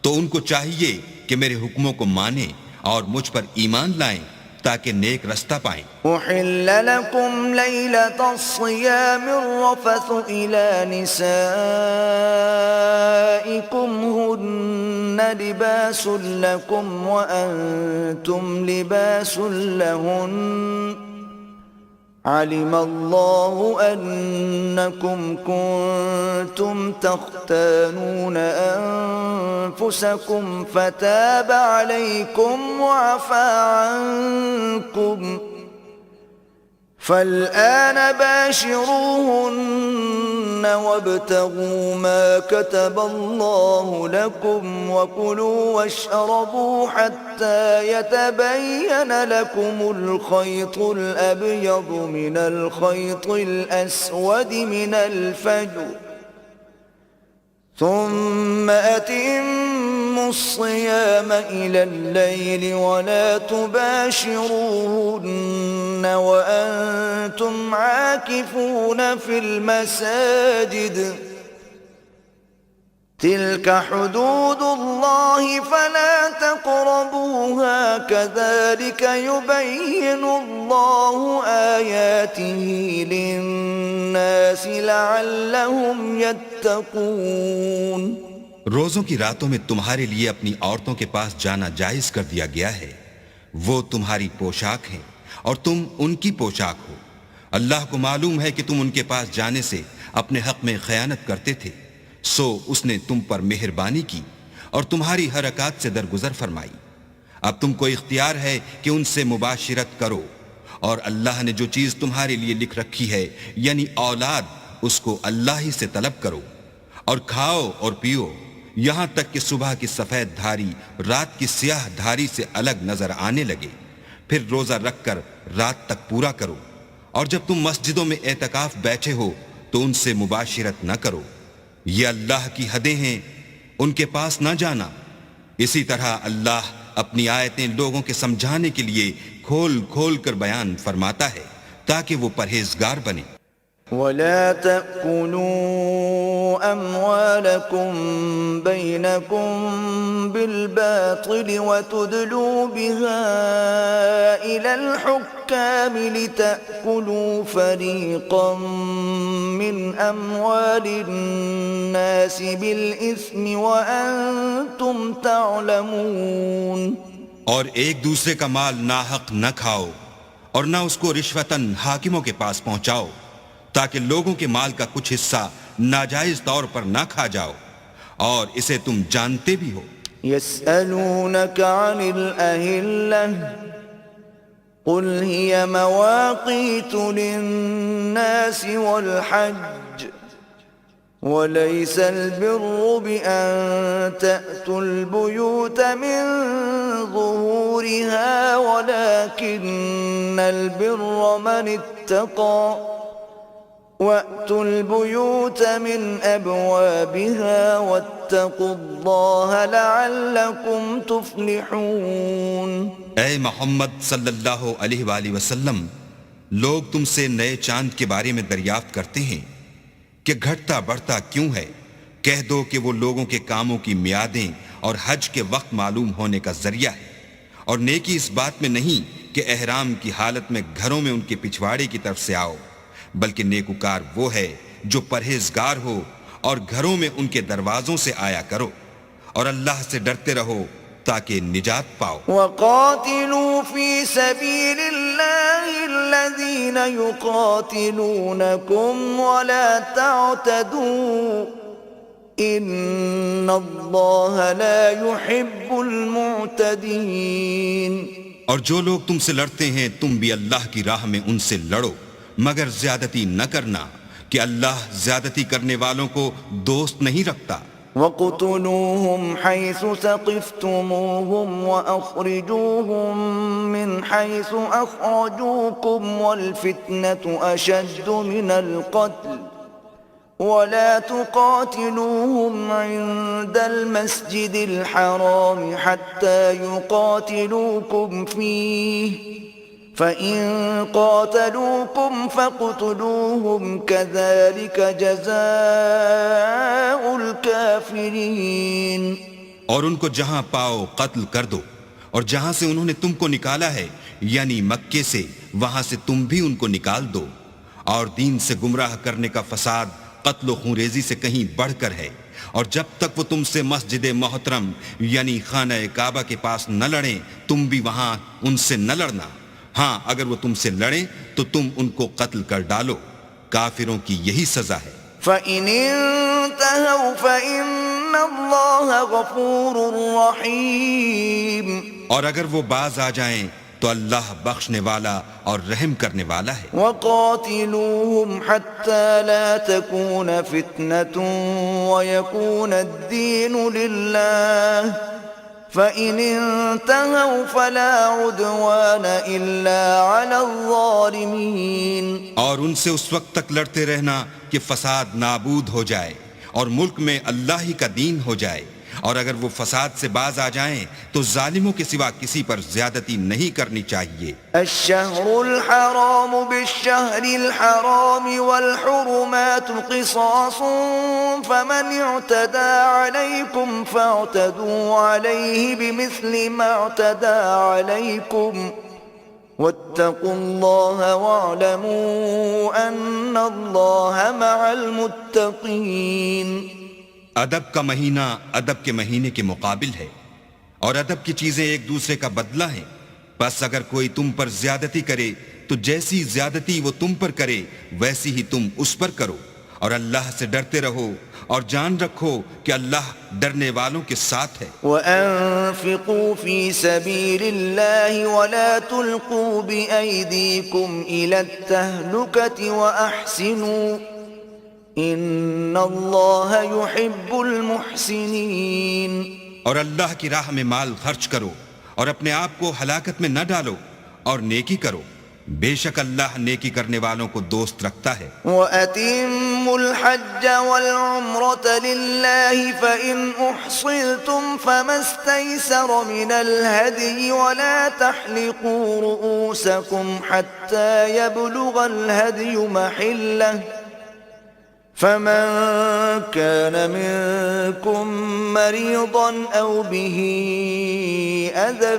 Speaker 2: تو ان کو چاہیے کہ میرے حکموں کو مانیں اور مجھ پر ایمان لائیں تاکہ نیک رستہ پائیں۔
Speaker 1: احل لکم لیلۃ الصیام الرفث الی نسائکم ہن لباس لکم وانتم لباس لہن علم اللہ انکم کنتم تختانون انفسکم فتاب علیکم وعفا عنکم فالآن باشروهن وابتغوا ما كتب الله لكم وكلوا واشربوا حتى يتبين لكم الخيط الأبيض من الخيط الأسود من الفجر ثم أتموا الصيام إلى الليل ولا تباشروهن وأنتم عاكفون في المساجد تلك حدود الله فلا تقربوها كذلك يبين الله آياته للناس لعلهم يتقون۔
Speaker 2: روزوں کی راتوں میں تمہارے لیے اپنی عورتوں کے پاس جانا جائز کر دیا گیا ہے، وہ تمہاری پوشاک ہیں اور تم ان کی پوشاک ہو۔ اللہ کو معلوم ہے کہ تم ان کے پاس جانے سے اپنے حق میں خیانت کرتے تھے، سو اس نے تم پر مہربانی کی اور تمہاری حرکات سے درگزر فرمائی۔ اب تم کو اختیار ہے کہ ان سے مباشرت کرو، اور اللہ نے جو چیز تمہارے لیے لکھ رکھی ہے یعنی اولاد، اس کو اللہ ہی سے طلب کرو، اور کھاؤ اور پیو یہاں تک کہ صبح کی سفید دھاری رات کی سیاہ دھاری سے الگ نظر آنے لگے، پھر روزہ رکھ کر رات تک پورا کرو، اور جب تم مسجدوں میں اعتکاف بیٹھے ہو تو ان سے مباشرت نہ کرو، یہ اللہ کی حدیں ہیں، ان کے پاس نہ جانا۔ اسی طرح اللہ اپنی آیتیں لوگوں کے سمجھانے کے لیے کھول کھول کر بیان فرماتا ہے تاکہ وہ پرہیزگار بنے۔
Speaker 1: ولا تأكلوا أموالكم بينكم بالباطل وتدلوا بها إلى الحكام لتأكلوا فريقا من أموال الناس بالإثم وأنتم تعلمون۔
Speaker 2: اور ایک دوسرے کا مال ناحق نہ کھاؤ اور نہ اس کو رشوتاً حاکموں کے پاس پہنچاؤ، تاکہ لوگوں کے مال کا کچھ حصہ ناجائز طور پر نہ کھا جاؤ، اور اسے تم جانتے بھی ہو۔
Speaker 1: يسألونك عن الأهلة قل هي مواقيت للناس والحج وليس البر بأن تأتوا البيوت من ظهورها ولكن البر من اتقى وَأْتُوا الْبُيُوتَ مِنْ أَبْوَابِهَا وَاتَّقُوا اللَّهَ لَعَلَّكُمْ تُفْلِحُونَ۔
Speaker 2: اے محمد صلی اللہ علیہ وآلہ وسلم، لوگ تم سے نئے چاند کے بارے میں دریافت کرتے ہیں کہ گھٹتا بڑھتا کیوں ہے، کہہ دو کہ وہ لوگوں کے کاموں کی میعادیں اور حج کے وقت معلوم ہونے کا ذریعہ ہے، اور نیکی اس بات میں نہیں کہ احرام کی حالت میں گھروں میں ان کے پچھواڑے کی طرف سے آؤ، بلکہ نیکوکار وہ ہے جو پرہیزگار ہو اور گھروں میں ان کے دروازوں سے آیا کرو، اور اللہ سے ڈرتے رہو تاکہ نجات پاؤ۔
Speaker 1: وَقَاتِلُوا فِي سَبِيلِ اللَّهِ الَّذِينَ يُقَاتِلُونَكُمْ وَلَا تَعْتَدُوا إِنَّ اللَّهَ لَا يُحِبُّ الْمُعْتَدِينَ۔
Speaker 2: اور جو لوگ تم سے لڑتے ہیں تم بھی اللہ کی راہ میں ان سے لڑو، مگر زیادتی نہ کرنا کہ اللہ زیادتی کرنے والوں کو دوست نہیں رکھتا۔
Speaker 1: وَاقْتُلُوهُمْ حَيْثُ ثَقِفْتُمُوهُمْ وَأَخْرِجُوهُمْ مِنْ حَيْثُ أَخْرَجُوكُمْ وَالْفِتْنَةُ أَشَدُّ مِنَ الْقَتْلِ وَلَا تُقَاتِلُوهُمْ عِنْدَ الْمَسْجِدِ الْحَرَامِ حَتَّى يُقَاتِلُوكُمْ فِيهِ فَإِن قَاتَلُوكُمْ فَاقْتُلُوهُمْ كَذَلِكَ جَزَاءُ الْكَافِرِينَ۔
Speaker 2: اور ان کو جہاں پاؤ قتل کر دو، اور جہاں سے انہوں نے تم کو نکالا ہے یعنی مکے سے، وہاں سے تم بھی ان کو نکال دو، اور دین سے گمراہ کرنے کا فساد قتل و خونریزی سے کہیں بڑھ کر ہے، اور جب تک وہ تم سے مسجد محترم یعنی خانہ کعبہ کے پاس نہ لڑیں تم بھی وہاں ان سے نہ لڑنا، ہاں اگر وہ تم سے لڑیں تو تم ان کو قتل کر ڈالو، کافروں کی یہی سزا ہے۔
Speaker 1: فَإِنِ انْتَهَوْا فَإِنَّ اللَّهَ غَفُورٌ رَحِيمٌ۔
Speaker 2: اور اگر وہ باز آ جائیں تو اللہ بخشنے والا اور رحم کرنے والا ہے۔
Speaker 1: وَقَاتِلُوهُمْ حَتَّى لَا تَكُونَ فِتْنَةٌ وَيَكُونَ الدِّينُ لِلَّهِ فَإِنِ انْتَهَوْا فَلَا عُدْوَانَ إِلَّا عَلَى الظَّالِمِينَ۔
Speaker 2: اور ان سے اس وقت تک لڑتے رہنا کہ فساد نابود ہو جائے اور ملک میں اللہ ہی کا دین ہو جائے، اور اگر وہ فساد سے باز آ جائیں تو ظالموں کے سوا کسی پر زیادتی نہیں کرنی چاہیے۔
Speaker 1: الشهر الحرام بالشهر الحرام والحرمات قصاص فمن اعتدى عليكم فاعتدوا عليه بمثل ما اعتدى عليكم واتقوا الله واعلموا ان الله مع المتقين۔
Speaker 2: ادب کا مہینہ ادب کے مہینے کے مقابل ہے، اور ادب کی چیزیں ایک دوسرے کا بدلہ ہیں، بس اگر کوئی تم پر زیادتی کرے تو جیسی زیادتی وہ تم پر کرے ویسی ہی تم اس پر کرو، اور اللہ سے ڈرتے رہو اور جان رکھو کہ اللہ ڈرنے والوں کے ساتھ ہے۔
Speaker 1: وَأَنفِقُوا فِي سَبِيلِ اللَّهِ وَلَا تُلْقُوا بِأَيْدِيكُمْ إِلَى التَّهْلُكَةِ وَأَحْسِنُوا ان اللہ یحب المحسنین۔
Speaker 2: اور اللہ کی راہ میں مال خرچ کرو اور اپنے آپ کو ہلاکت میں نہ ڈالو اور نیکی کرو، بے شک اللہ نیکی کرنے والوں کو دوست رکھتا ہے۔
Speaker 1: وَأَتِمُّوا الْحَجَّ وَالْعُمْرَةَ لِلَّهِ فَإِنْ أُحْصِرْتُمْ فَمَا اسْتَيْسَرَ مِنَ الْهَدْيِ وَلَا تَحْلِقُوا رُؤُوسَكُمْ حَتَّى يَبْلُغَ الْهَدْيُ مَحِلَّهُ فمن كان منكم مريضا أو به أذى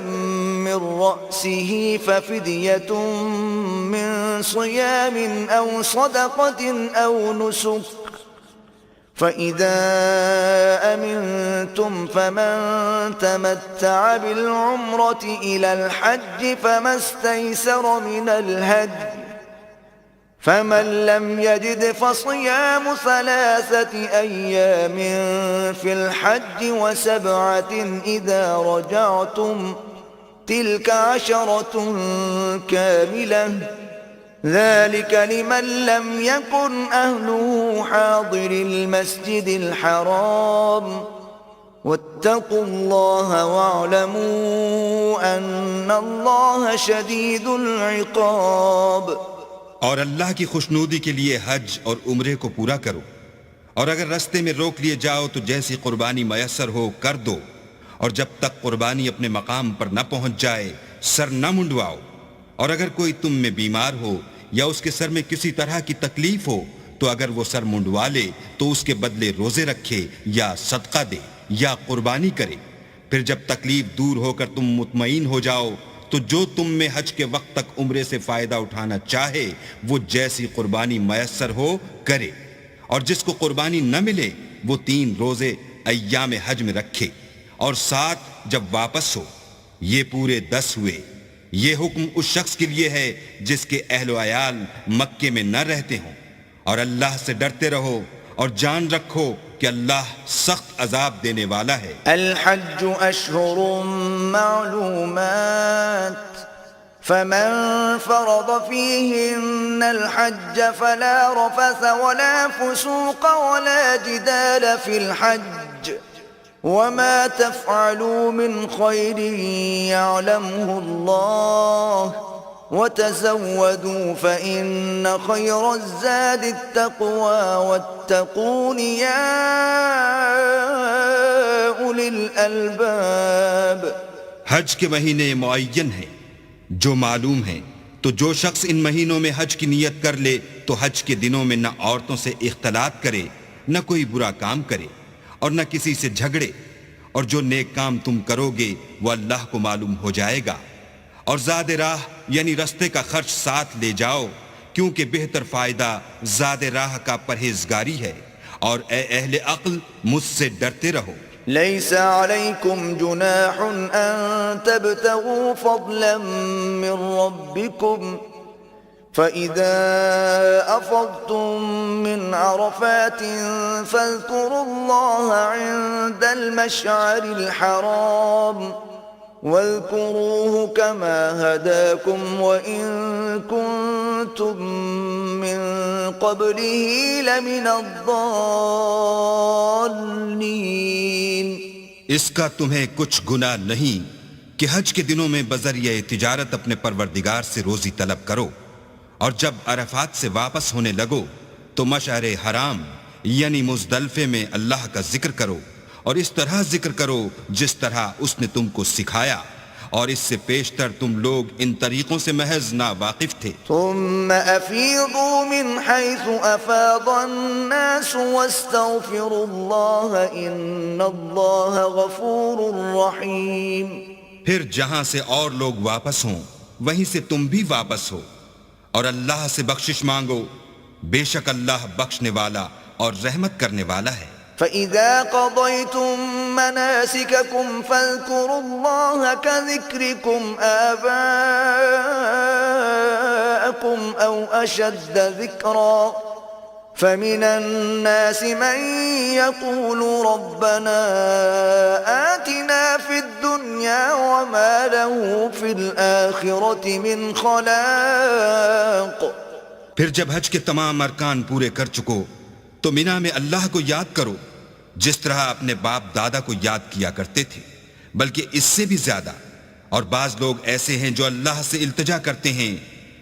Speaker 1: من رأسه ففدية من صيام أو صدقة أو نسك فإذا أمنتم فمن تمتع بالعمرة إلى الحج فما استيسر من الهدي فمن لم يجد فصيام 3 أيام في الحج و7 إذا رجعتم تلك 10 كاملة ذلك لمن لم يكن أهله حاضر المسجد الحرام واتقوا الله واعلموا أن الله شديد العقاب۔
Speaker 2: اور اللہ کی خوشنودی کے لیے حج اور عمرے کو پورا کرو، اور اگر رستے میں روک لیے جاؤ تو جیسی قربانی میسر ہو کر دو، اور جب تک قربانی اپنے مقام پر نہ پہنچ جائے سر نہ منڈواؤ، اور اگر کوئی تم میں بیمار ہو یا اس کے سر میں کسی طرح کی تکلیف ہو تو اگر وہ سر منڈوا لے تو اس کے بدلے روزے رکھے یا صدقہ دے یا قربانی کرے، پھر جب تکلیف دور ہو کر تم مطمئن ہو جاؤ تو جو تم میں حج کے وقت تک عمرے سے فائدہ اٹھانا چاہے وہ جیسی قربانی میسر ہو کرے، اور جس کو قربانی نہ ملے وہ 3 روزے ایام حج میں رکھے، اور 7 جب واپس ہو، یہ پورے 10 ہوئے۔ یہ حکم اس شخص کے لیے ہے جس کے اہل و عیال مکے میں نہ رہتے ہوں، اور اللہ سے ڈرتے رہو اور جان رکھو کہ اللہ سخت عذاب دینے والا ہے۔
Speaker 1: الحج اشہر معلومات فمن فرض فيهن الحج فلا رفث ولا فسوق ولا جدال في الحج وما تفعلوا من خير يعلمه الله وتزودوا فإن خير الزاد التقوى واتقون يا أولي الألباب۔
Speaker 2: حج کے مہینے معین ہیں جو معلوم ہیں، تو جو شخص ان مہینوں میں حج کی نیت کر لے تو حج کے دنوں میں نہ عورتوں سے اختلاط کرے، نہ کوئی برا کام کرے، اور نہ کسی سے جھگڑے، اور جو نیک کام تم کرو گے وہ اللہ کو معلوم ہو جائے گا، اور زاد راہ یعنی رستے کا خرچ ساتھ لے جاؤ، کیونکہ بہتر فائدہ زاد راہ کا پرہیزگاری ہے، اور اے اہل عقل مجھ سے ڈرتے رہو۔
Speaker 1: ليس عليكم جناح أن تبتغوا فضلا من ربكم فإذا أفضتم من عرفات فاذكروا الله عند المشعر الحرام واذكروه كما هداكم وإن كنتم من قبله لمن الضالين۔
Speaker 2: اس کا تمہیں کچھ گناہ نہیں کہ حج کے دنوں میں بذریعہ تجارت اپنے پروردگار سے روزی طلب کرو، اور جب عرفات سے واپس ہونے لگو تو مشعر حرام یعنی مزدلفے میں اللہ کا ذکر کرو، اور اس طرح ذکر کرو جس طرح اس نے تم کو سکھایا، اور اس سے پیشتر تم لوگ ان طریقوں سے محض ناواقف تھے۔
Speaker 1: ثم أفيضوا من حيث أفاض الناس واستغفروا الله إن الله غفور رحيم۔
Speaker 2: پھر جہاں سے اور لوگ واپس ہوں وہیں سے تم بھی واپس ہو، اور اللہ سے بخشش مانگو، بے شک اللہ بخشنے والا اور رحمت کرنے والا ہے۔
Speaker 1: فَإِذَا قَضَيْتُم مَّنَاسِكَكُمْ فَاذْكُرُوا اللَّهَ كَذِكْرِكُمْ آبَاءَكُمْ أَوْ أَشَدَّ ذِكْرًا فَمِنَ النَّاسِ مَن يَقُولُ رَبَّنَا آتِنَا فِي الدُّنْيَا وَمَا لَهُ فِي الْآخِرَةِ مِنْ خَلَاقٍ۔
Speaker 2: پھر جب حج کے تمام ارکان پورے کر چکو تو مینا میں اللہ کو یاد کرو جس طرح اپنے باپ دادا کو یاد کیا کرتے تھے، بلکہ اس سے بھی زیادہ۔ اور بعض لوگ ایسے ہیں جو اللہ سے التجا کرتے ہیں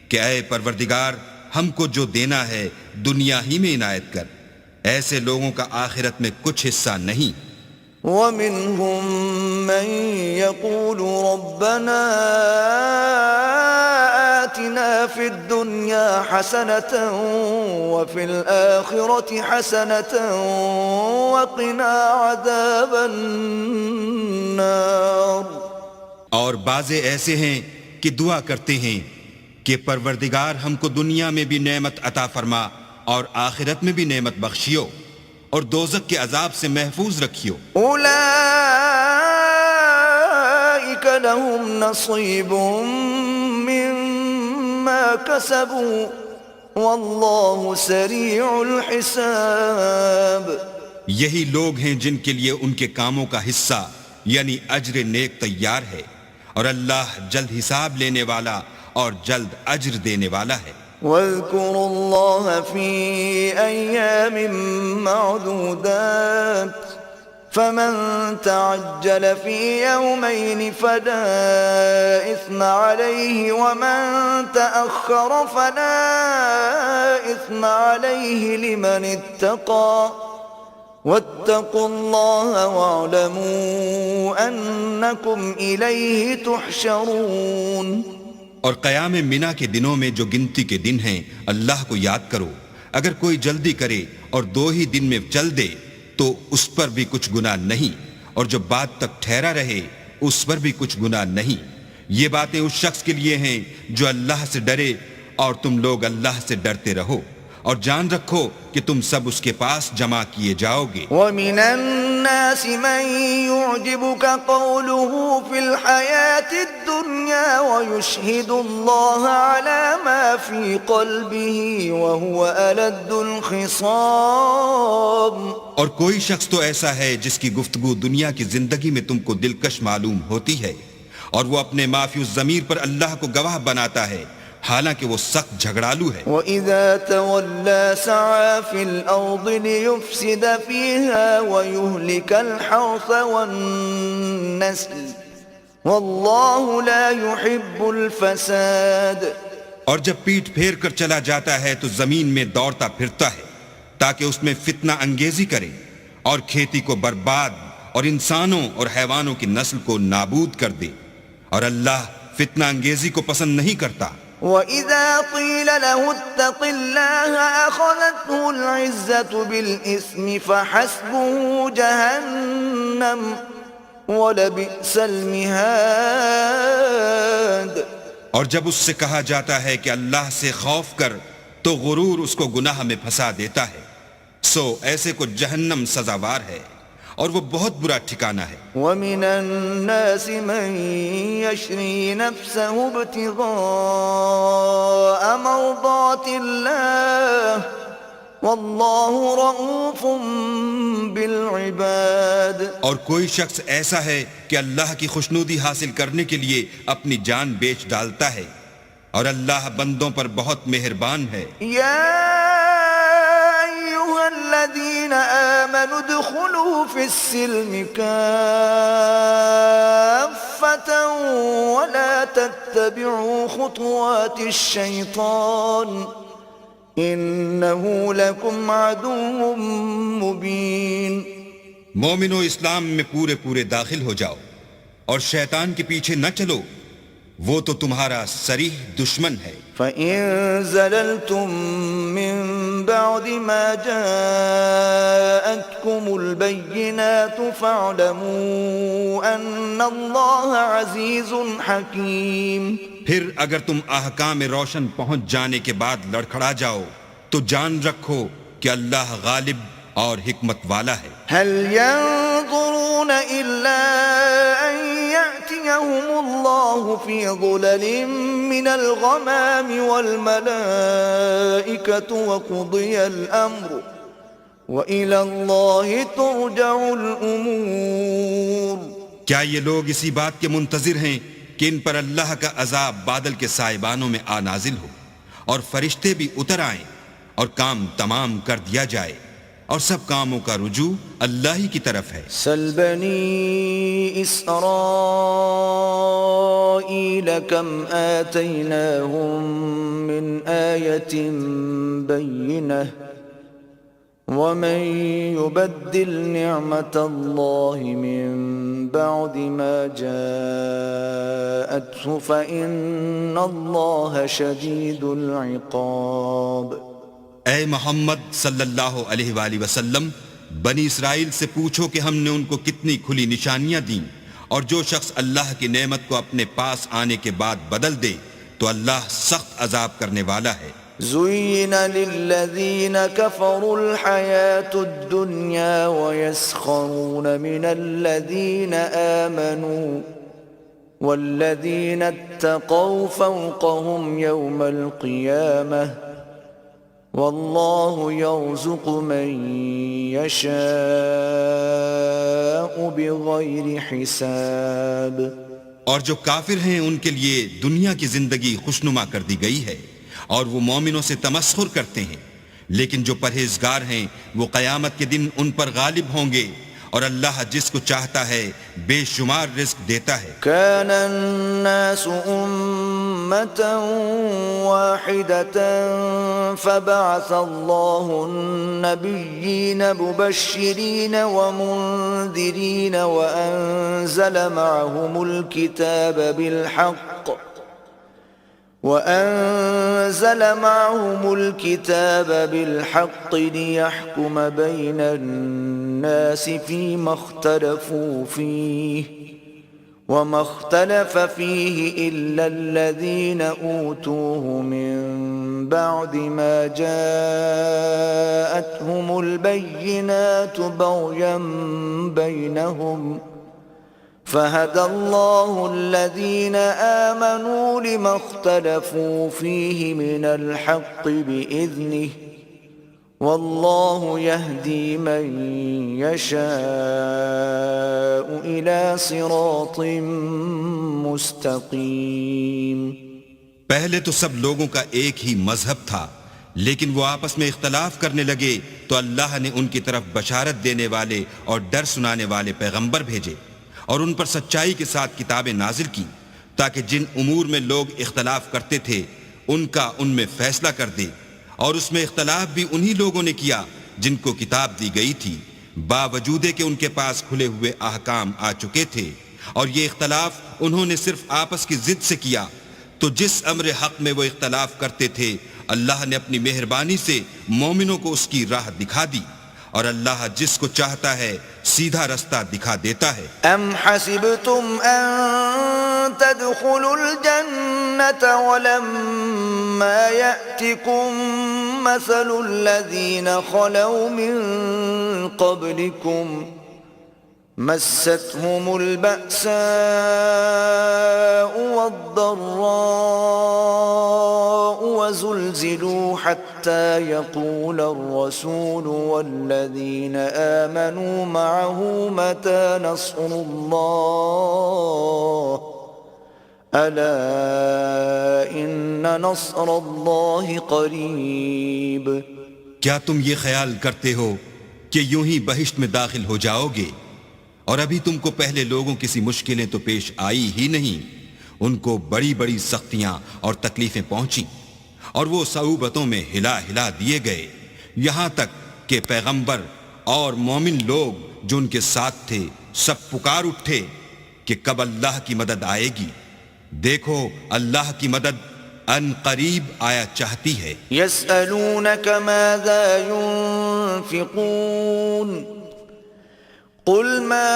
Speaker 2: کہ اے پروردگار ہم کو جو دینا ہے دنیا ہی میں عنایت کر، ایسے لوگوں کا آخرت میں کچھ حصہ نہیں۔
Speaker 1: وَمِنْهُمْ مَنْ يَقُولُ رَبَّنَا آتِنَا فِي الدُّنْيَا حَسَنَةً وَفِي الْآخِرَةِ حَسَنَةً وَقِنَا عَذَابَ النَّارِ۔
Speaker 2: اور بعضے ایسے ہیں کہ دعا کرتے ہیں کہ پروردگار ہم کو دنیا میں بھی نعمت عطا فرما اور آخرت میں بھی نعمت بخشیو اور دوزخ کے عذاب سے محفوظ رکھیو۔
Speaker 1: اولئک لهم نصیب مما کسبوا واللہ سریع الحساب۔
Speaker 2: یہی لوگ ہیں جن کے لیے ان کے کاموں کا حصہ یعنی اجر نیک تیار ہے، اور اللہ جلد حساب لینے والا اور جلد اجر دینے والا ہے۔
Speaker 1: واذكروا الله في أيام معدودات فمن تعجل في يومين فلا إثم عليه ومن تأخر فلا إثم عليه لمن اتقى واتقوا الله واعلموا أنكم إليه تحشرون۔
Speaker 2: اور قیام منا کے دنوں میں جو گنتی کے دن ہیں اللہ کو یاد کرو، اگر کوئی جلدی کرے اور 2 ہی دن میں چل دے تو اس پر بھی کچھ گناہ نہیں، اور جو بات تک ٹھہرا رہے اس پر بھی کچھ گناہ نہیں۔ یہ باتیں اس شخص کے لیے ہیں جو اللہ سے ڈرے، اور تم لوگ اللہ سے ڈرتے رہو اور جان رکھو کہ تم سب اس کے پاس جمع کیے جاؤ گے۔
Speaker 1: وَمِنَ النَّاسِ مَن يُعْجِبُكَ قَوْلُهُ فِي الْحَيَاةِ الدُّنْيَا وَيُشْهِدُ اللَّهَ عَلَى مَا فِي قَلْبِهِ وَهُوَ أَلَدُّ الْخِصَامِ۔
Speaker 2: اور کوئی شخص تو ایسا ہے جس کی گفتگو دنیا کی زندگی میں تم کو دلکش معلوم ہوتی ہے، اور وہ اپنے مافی الضمیر پر اللہ کو گواہ بناتا ہے حالانکہ وہ سخت جھگڑالو ہے۔
Speaker 1: وَإِذَا تَوَلَّى سَعَى فِي الْأَرْضِ لِيُفْسِدَ فِيهَا وَيُهْلِكَ الْحَرْثَ وَالنَّسْلَ وَاللَّهُ لَا يُحِبُّ الْفَسَادَ۔
Speaker 2: اور جب پیٹھ پھیر کر چلا جاتا ہے تو زمین میں دوڑتا پھرتا ہے تاکہ اس میں فتنہ انگیزی کرے اور کھیتی کو برباد اور انسانوں اور حیوانوں کی نسل کو نابود کر دے، اور اللہ فتنہ انگیزی کو پسند نہیں کرتا۔
Speaker 1: وَإِذَا قِيلَ لَهُ اتَّقِ اللَّهَ أَخَذَتْهُ الْعِزَّةُ بِالْإِثْمِ فَحَسْبُهُ جَهَنَّمُ وَلَبِئْسَ الْمِهَادُ۔
Speaker 2: اور جب اس سے کہا جاتا ہے کہ اللہ سے خوف کر تو غرور اس کو گناہ میں پھنسا دیتا ہے، سو ایسے کو جہنم سزاوار ہے اور وہ بہت برا ٹھکانہ ہے۔
Speaker 1: وَمِنَ النَّاسِ مَن يَشْرِي نَفْسَهُ ابْتِغَاءَ مَرْضَاتِ اللَّهِ وَاللَّهُ رَءُوفٌ بِالْعِبَادِ۔
Speaker 2: اور کوئی شخص ایسا ہے کہ اللہ کی خوشنودی حاصل کرنے کے لیے اپنی جان بیچ ڈالتا ہے، اور اللہ بندوں پر بہت مہربان ہے۔
Speaker 1: الذين آمنوا ادخلوا في السلم كافة ولا تتبعوا خطوات الشيطان إنه لكم عدو مبين۔
Speaker 2: مومنو اسلام میں پورے پورے داخل ہو جاؤ اور شیطان کے پیچھے نہ چلو، وہ تو تمہارا صریح دشمن ہے۔
Speaker 1: فَإِن زَلَلْتُم مِّن بَعْدِ مَا جَاءَتْكُمُ الْبَيِّنَاتُ فَاعْلَمُوا أَنَّ اللَّهَ عَزِيزٌ حَكِيمٌ۔
Speaker 2: پھر اگر تم احکام روشن پہنچ جانے کے بعد لڑکھڑا جاؤ تو جان رکھو کہ اللہ غالب اور حکمت والا ہے۔
Speaker 1: هل ينظرون إلا أن يأتيهم الله في ظلل من الغمام والملائكة وقضي الأمر وإلى الله ترجع الأمور۔
Speaker 2: کیا یہ لوگ اسی بات کے منتظر ہیں کہ ان پر اللہ کا عذاب بادل کے سائبانوں میں آ نازل ہو اور فرشتے بھی اتر آئیں اور کام تمام کر دیا جائے اور سب کاموں کا رجوع اللہ ہی کی طرف ہے۔
Speaker 1: سل بنی اسرائیل کم آتیناہم من آیت بینہ ومن يبدل نعمت اللہ من بعد ما جاءته فإن اللہ شدید العقاب۔
Speaker 2: اے محمد صلی اللہ علیہ وآلہ وسلم، بنی اسرائیل سے پوچھو کہ ہم نے ان کو کتنی کھلی نشانیاں دیں، اور جو شخص اللہ کی نعمت کو اپنے پاس آنے کے بعد بدل دے تو اللہ سخت عذاب کرنے والا ہے۔
Speaker 1: زُيِّنَ لِلَّذِينَ كَفَرُوا الْحَيَاةُ الدُّنْيَا وَيَسْخَرُونَ مِنَ الَّذِينَ آمَنُوا وَالَّذِينَ اتَّقَوْا فَوْقَهُمْ يَوْمَ الْقِيَامَةِ واللہ یرزق من یشاء بغیر حساب۔
Speaker 2: اور جو کافر ہیں ان کے لیے دنیا کی زندگی خوشنما کر دی گئی ہے اور وہ مومنوں سے تمسخر کرتے ہیں، لیکن جو پرہیزگار ہیں وہ قیامت کے دن ان پر غالب ہوں گے، اور اللہ جس کو چاہتا ہے بے شمار رزق دیتا ہے۔
Speaker 1: كان الناس أمة واحدة فبعث الله النبيين مبشرين ومنذرين وأنزل معهم الكتاب بالحق ليحكم بين الناس فيما اختلفوا فيه وما اختلف فيه إلا الذين أوتوه من بعد ما جاءتهم البينات بغيا بينهم فهدى الله الذين آمنوا لما اختلفوا فيه من الحق بإذنه والله يهدي من يشاء إلى صراط مستقيم۔
Speaker 2: پہلے تو سب لوگوں کا ایک ہی مذہب تھا، لیکن وہ آپس میں اختلاف کرنے لگے تو اللہ نے ان کی طرف بشارت دینے والے اور ڈر سنانے والے پیغمبر بھیجے اور ان پر سچائی کے ساتھ کتابیں نازل کی تاکہ جن امور میں لوگ اختلاف کرتے تھے ان کا ان میں فیصلہ کر دے، اور اس میں اختلاف بھی انہی لوگوں نے کیا جن کو کتاب دی گئی تھی، باوجود کہ ان کے پاس کھلے ہوئے احکام آ چکے تھے، اور یہ اختلاف انہوں نے صرف آپس کی ضد سے کیا۔ تو جس امر حق میں وہ اختلاف کرتے تھے اللہ نے اپنی مہربانی سے مومنوں کو اس کی راہ دکھا دی، اور اللہ جس کو چاہتا ہے سیدھا رستہ دکھا دیتا ہے۔
Speaker 1: ام حسبتم ان تدخلوا الجنة ولما يأتكم مثل الذين خلوا من قبلكم مستهم البأساء والضراء وزلزلوا حتى يقول الرسول والذين آمنوا معه متى نصر الله ألا إن نصر الله قريب۔
Speaker 2: کیا تم یہ خیال کرتے ہو کہ یوں ہی بہشت میں داخل ہو جاؤ گے، اور ابھی تم کو پہلے لوگوں کسی مشکلیں تو پیش آئی ہی نہیں، ان کو بڑی بڑی سختیاں اور تکلیفیں پہنچیں، اور وہ صعوبتوں میں ہلا ہلا دیے گئے، یہاں تک کہ پیغمبر اور مومن لوگ جو ان کے ساتھ تھے سب پکار اٹھے کہ کب اللہ کی مدد آئے گی. دیکھو اللہ کی مدد ان قریب آیا چاہتی ہے.
Speaker 1: يسألونك ماذا ينفقون قل ما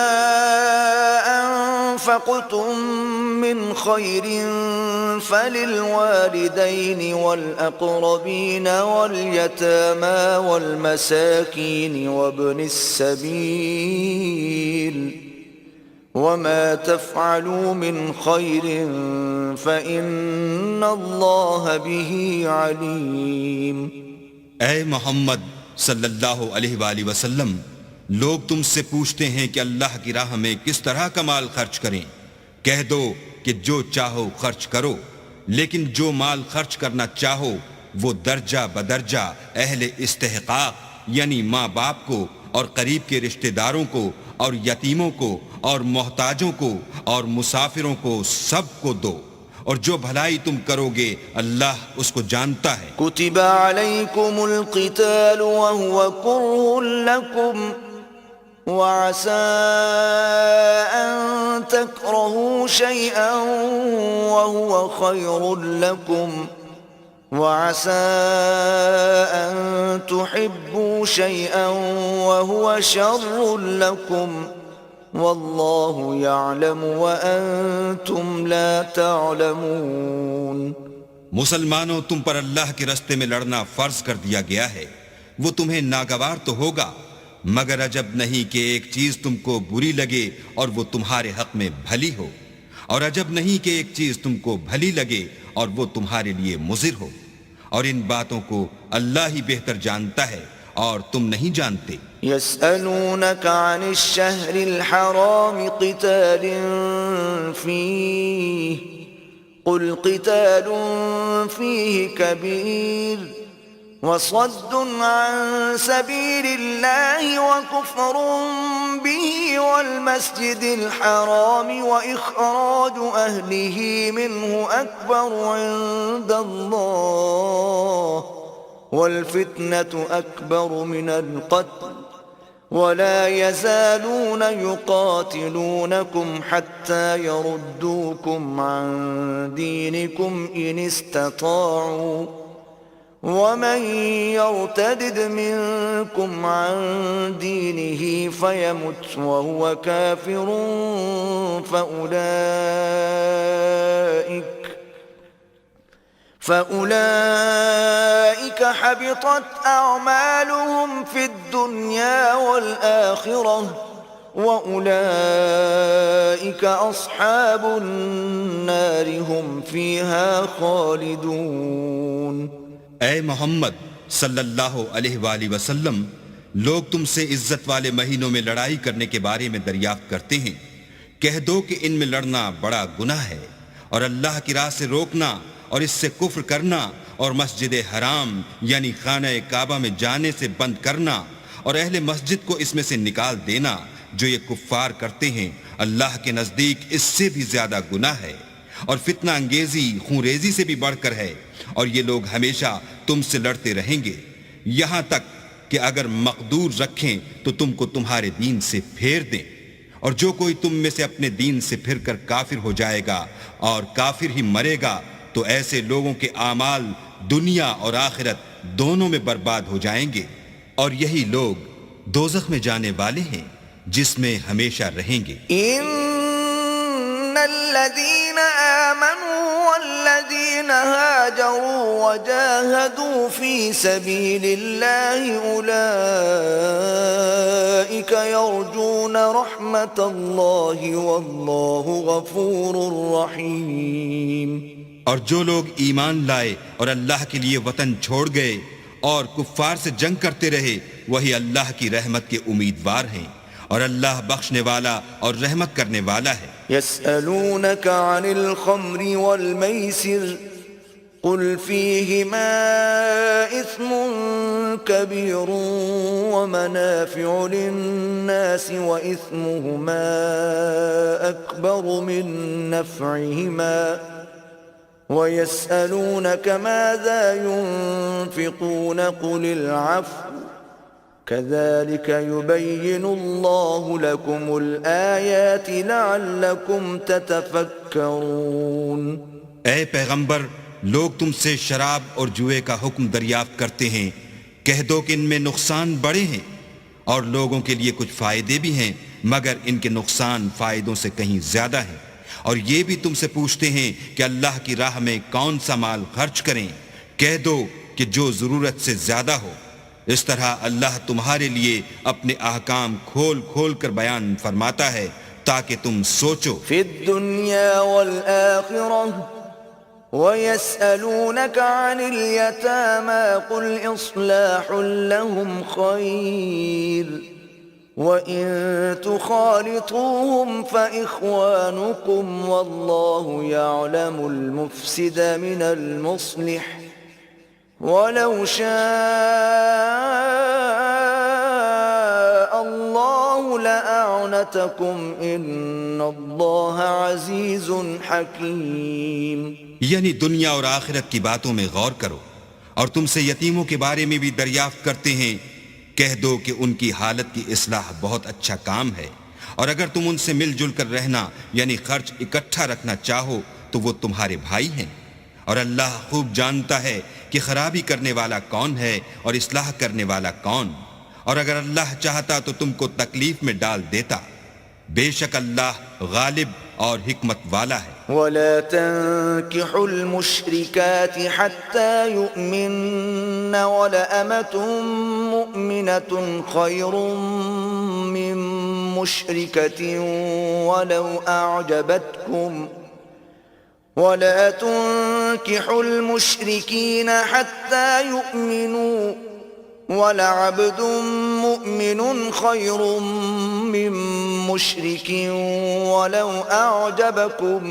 Speaker 1: أنفقتم من خير فللوالدين والأقربين واليتامى والمساكين وابن السبيل وما تفعلوا من خير فإن الله به عليم.
Speaker 2: اے محمد صلی اللہ علیہ وآلہ وسلم، لوگ تم سے پوچھتے ہیں کہ اللہ کی راہ میں کس طرح کا مال خرچ کریں. کہہ دو کہ جو چاہو خرچ کرو، لیکن جو مال خرچ کرنا چاہو وہ درجہ بدرجہ اہل استحقاق یعنی ماں باپ کو اور قریب کے رشتہ داروں کو اور یتیموں کو اور محتاجوں کو اور مسافروں کو سب کو دو، اور جو بھلائی تم کرو گے اللہ اس کو جانتا ہے.
Speaker 1: كتب عليكم القتال وهو كره لكم وعسى أن تكرهوا شيئا وهو خير لكم وعسى أن تحبوا شيئا وهو شر لكم والله يعلم وأنتم لا تعلمون.
Speaker 2: مسلمانوں، تم پر اللہ کے راستے میں لڑنا فرض کر دیا گیا ہے. وہ تمہیں ناگوار تو ہوگا، مگر عجب نہیں کہ ایک چیز تم کو بری لگے اور وہ تمہارے حق میں بھلی ہو، اور عجب نہیں کہ ایک چیز تم کو بھلی لگے اور وہ تمہارے لیے مضر ہو. اور ان باتوں کو اللہ ہی بہتر جانتا ہے اور تم نہیں جانتے.
Speaker 1: يسألونك عن الشهر الحرام قتال فيه قل قتال فيه كبير وصد عن سبيل الله وكفر به والمسجد الحرام وإخراج أهله منه أكبر عند الله والفتنة أكبر من القتل ولا يزالون يقاتلونكم حتى يردوكم عن دينكم إن استطاعوا ومن يرتدد منكم عن دينه فيمت وهو كافر فأولئك حبطت أعمالهم في الدنيا والآخرة وأولئك أصحاب النار هم فيها خالدون.
Speaker 2: اے محمد صلی اللہ علیہ وآلہ وسلم، لوگ تم سے عزت والے مہینوں میں لڑائی کرنے کے بارے میں دریافت کرتے ہیں. کہہ دو کہ ان میں لڑنا بڑا گناہ ہے، اور اللہ کی راہ سے روکنا اور اس سے کفر کرنا اور مسجد حرام یعنی خانہ کعبہ میں جانے سے بند کرنا اور اہل مسجد کو اس میں سے نکال دینا جو یہ کفار کرتے ہیں، اللہ کے نزدیک اس سے بھی زیادہ گناہ ہے. اور فتنہ انگیزی خون ریزی سے بھی بڑھ کر ہے، اور یہ لوگ ہمیشہ تم سے لڑتے رہیں گے یہاں تک کہ اگر مقدور رکھیں تو تم کو تمہارے دین سے پھیر دیں. اور جو کوئی تم میں سے اپنے دین سے پھر کر کافر ہو جائے گا اور کافر ہی مرے گا تو ایسے لوگوں کے اعمال دنیا اور آخرت دونوں میں برباد ہو جائیں گے، اور یہی لوگ دوزخ میں جانے والے ہیں جس میں ہمیشہ رہیں گے.
Speaker 1: ان الذين آمنوا والذين هاجروا وجاهدوا في سبيل الله أولئك يرجون رحمة الله والله غفور رحيم.
Speaker 2: اور جو لوگ ایمان لائے اور اللہ کے لیے وطن چھوڑ گئے اور کفار سے جنگ کرتے رہے وہی اللہ کی رحمت کے امیدوار ہیں، اور اللہ بخشنے والا اور رحمت کرنے والا ہے.
Speaker 1: يسألونك عن الخمر والميسر قل فيهما إثم كبير ومنافع للناس وإثمهما أكبر من نفعهما ويسألونك ماذا ينفقون قل العفو كذلك يبين الله لكم الآيات لعلكم تتفكرون۔
Speaker 2: اے پیغمبر، لوگ تم سے شراب اور جوئے کا حکم دریافت کرتے ہیں، کہہ دو کہ ان میں نقصان بڑے ہیں اور لوگوں کے لیے کچھ فائدے بھی ہیں، مگر ان کے نقصان فائدوں سے کہیں زیادہ ہیں۔ اور یہ بھی تم سے پوچھتے ہیں کہ اللہ کی راہ میں کون سا مال خرچ کریں، کہہ دو کہ جو ضرورت سے زیادہ ہو۔ اس طرح اللہ تمہارے لیے اپنے احکام کھول کھول کر بیان فرماتا ہے تاکہ تم سوچو۔
Speaker 1: فی الدنیا والآخرہ وَيَسْأَلُونَكَ عَنِ الْيَتَامَى قُلْ إِصْلَاحٌ لَهُمْ خَيْرٌ وَإِن تُخَالِطُوهُمْ فَإِخْوَانُكُمْ وَاللَّهُ يَعْلَمُ الْمُفْسِدَ مِنَ الْمُصْلِحِ وَلَوْ شَاءَ اللَّهُ لَأَعْنَتَكُمْ إِنَّ اللَّهَ عَزِيزٌ حَكِيمٌ۔
Speaker 2: یعنی دنیا اور آخرت کی باتوں میں غور کرو، اور تم سے یتیموں کے بارے میں بھی دریافت کرتے ہیں، کہہ دو کہ ان کی حالت کی اصلاح بہت اچھا کام ہے، اور اگر تم ان سے مل جل کر رہنا یعنی خرچ اکٹھا رکھنا چاہو تو وہ تمہارے بھائی ہیں، اور اللہ خوب جانتا ہے کہ خرابی کرنے والا کون ہے اور اصلاح کرنے والا کون، اور اگر اللہ چاہتا تو تم کو تکلیف میں ڈال دیتا، بے شک اللہ غالب اور حکمت والا ہے۔
Speaker 1: وَلَا تَنكِحُوا الْمُشْرِكَاتِ حَتَّى يُؤْمِنَّ وَلَأَمَةٌ مُؤْمِنَةٌ خَيْرٌ مِّن مُّشْرِكَةٍ وَلَوْ أَعْجَبَتْكُمْ وَلَا تُنكِحُوا الْمُشْرِكِينَ حَتَّى يُؤْمِنُوا وَلَعَبْدٌ مُؤْمِنٌ خَيْرٌ مِّن مُّشْرِكٍ وَلَوْ أَعْجَبَكُمْ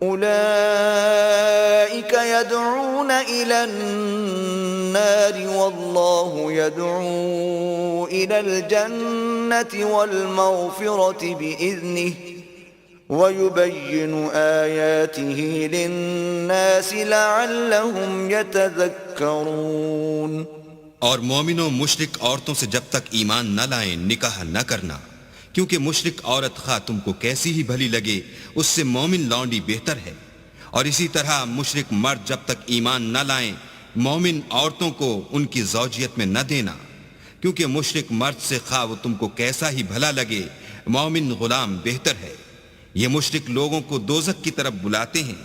Speaker 1: أُولَئِكَ يَدْعُونَ إِلَى النَّارِ وَاللَّهُ يَدْعُو إِلَى الْجَنَّةِ وَالْمَغْفِرَةِ بِإِذْنِهِ وَيُبَيِّنُ آيَاتِهِ لِلنَّاسِ لَعَلَّهُمْ يَتَذَكَّرُونَ۔
Speaker 2: اور مومنوں مشرک عورتوں سے جب تک ایمان نہ لائیں نکاح نہ کرنا، کیونکہ مشرک عورت خواہ تم کو کیسی ہی بھلی لگے اس سے مومن لونڈی بہتر ہے، اور اسی طرح مشرک مرد جب تک ایمان نہ لائیں مومن عورتوں کو ان کی زوجیت میں نہ دینا، کیونکہ مشرک مرد سے خواہ وہ تم کو کیسا ہی بھلا لگے مومن غلام بہتر ہے۔ یہ مشرک لوگوں کو دوزخ کی طرف بلاتے ہیں،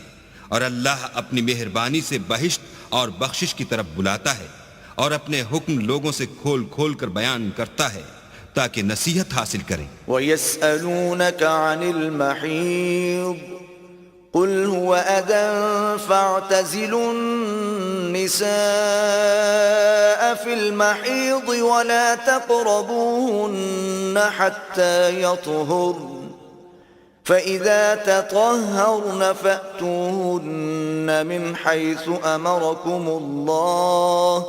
Speaker 2: اور اللہ اپنی مہربانی سے بہشت اور بخشش کی طرف بلاتا ہے، اور اپنے حکم لوگوں سے کھول کھول کر بیان کرتا ہے تاکہ نصیحت حاصل کریں۔
Speaker 1: وَيَسْأَلُونَكَ عَنِ الْمَحِيضِ قُلْ هُوَ أَذًى فَاعْتَزِلُوا النِّسَاءَ فِي الْمَحِيضِ وَلَا تَقْرَبُوهُنَّ حَتَّى يَطْهُرْنَ فَإِذَا تَطَهَّرْنَ فَأْتُوهُنَّ مِنْ حَيْثُ أَمَرَكُمُ اللَّهُ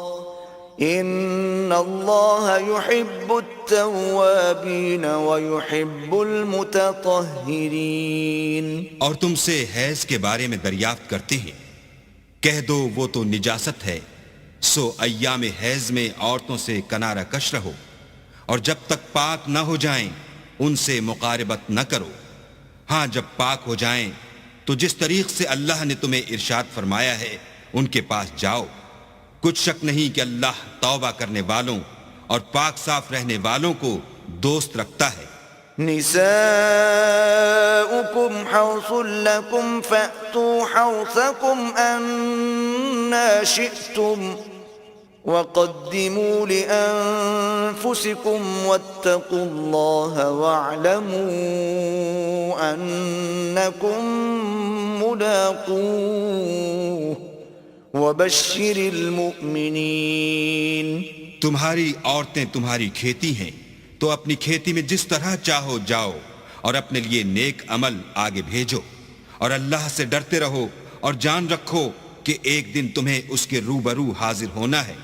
Speaker 1: إِنَّ اللَّهَ يُحِبُّ التَّوَّابِينَ وَيُحِبُّ الْمُتَطَهِّرِينَ۔
Speaker 2: اور تم سے حیض کے بارے میں دریافت کرتے ہیں، کہہ دو وہ تو نجاست ہے، سو ایام حیض میں عورتوں سے کنارہ کش رہو، اور جب تک پاک نہ ہو جائیں ان سے مقاربت نہ کرو، ہاں جب پاک ہو جائیں تو جس طریق سے اللہ نے تمہیں ارشاد فرمایا ہے ان کے پاس جاؤ، کچھ شک نہیں کہ اللہ توبہ کرنے والوں اور پاک صاف رہنے والوں کو دوست رکھتا ہے۔
Speaker 1: نساؤکم حرث لکم فأتوا حرثکم أنا شئتم وقدموا لأنفسكم واتقوا الله واعلموا أنكم ملاقوه وبشر المؤمنین۔
Speaker 2: تمہاری عورتیں تمہاری کھیتی ہیں تو اپنی کھیتی میں جس طرح چاہو جاؤ، اور اپنے لیے نیک عمل آگے بھیجو، اور اللہ سے ڈرتے رہو، اور جان رکھو کہ ایک دن تمہیں اس کے روبرو حاضر ہونا ہے،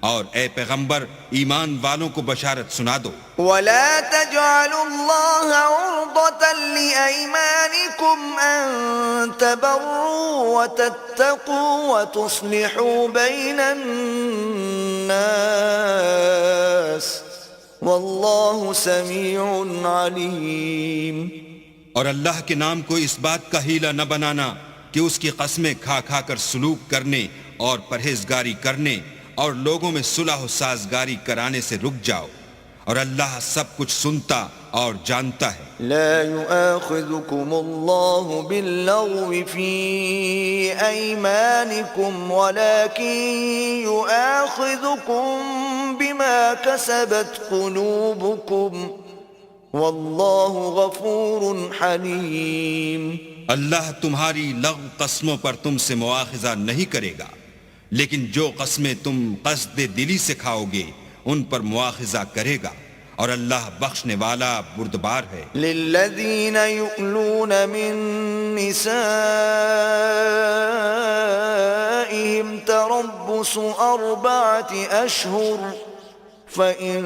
Speaker 2: اور اے پیغمبر ایمان والوں کو بشارت سنا دو۔
Speaker 1: وَلَا تَجْعَلُوا اللَّهَ عُرْضَةً لِأَيْمَانِكُمْ أَن تَبَرُّوا وَتَتَّقُوا وَتُصْلِحُوا بَيْنَ النَّاسِ واللہ سمیع علیم۔
Speaker 2: اور اللہ کے نام کو اس بات کا ہیلہ نہ بنانا کہ اس کی قسمیں کھا کھا کر سلوک کرنے اور پرہیزگاری کرنے اور لوگوں میں صلح و سازگاری کرانے سے رک جاؤ، اور اللہ سب کچھ سنتا اور جانتا ہے۔
Speaker 1: لا يؤاخذكم الله باللغو في أيمانكم ولكن يؤاخذكم بما كسبت قلوبكم والله غفور حليم۔
Speaker 2: اللہ تمہاری لغو قسموں پر تم سے مواخذہ نہیں کرے گا، لیکن جو قسمیں تم قصد دلی سے کھاؤ گے ان پر مواخذہ کرے گا، اور اللہ بخشنے والا بردبار ہے۔
Speaker 1: للذین یؤلون من نسائهم تربص 4 أشهر فإن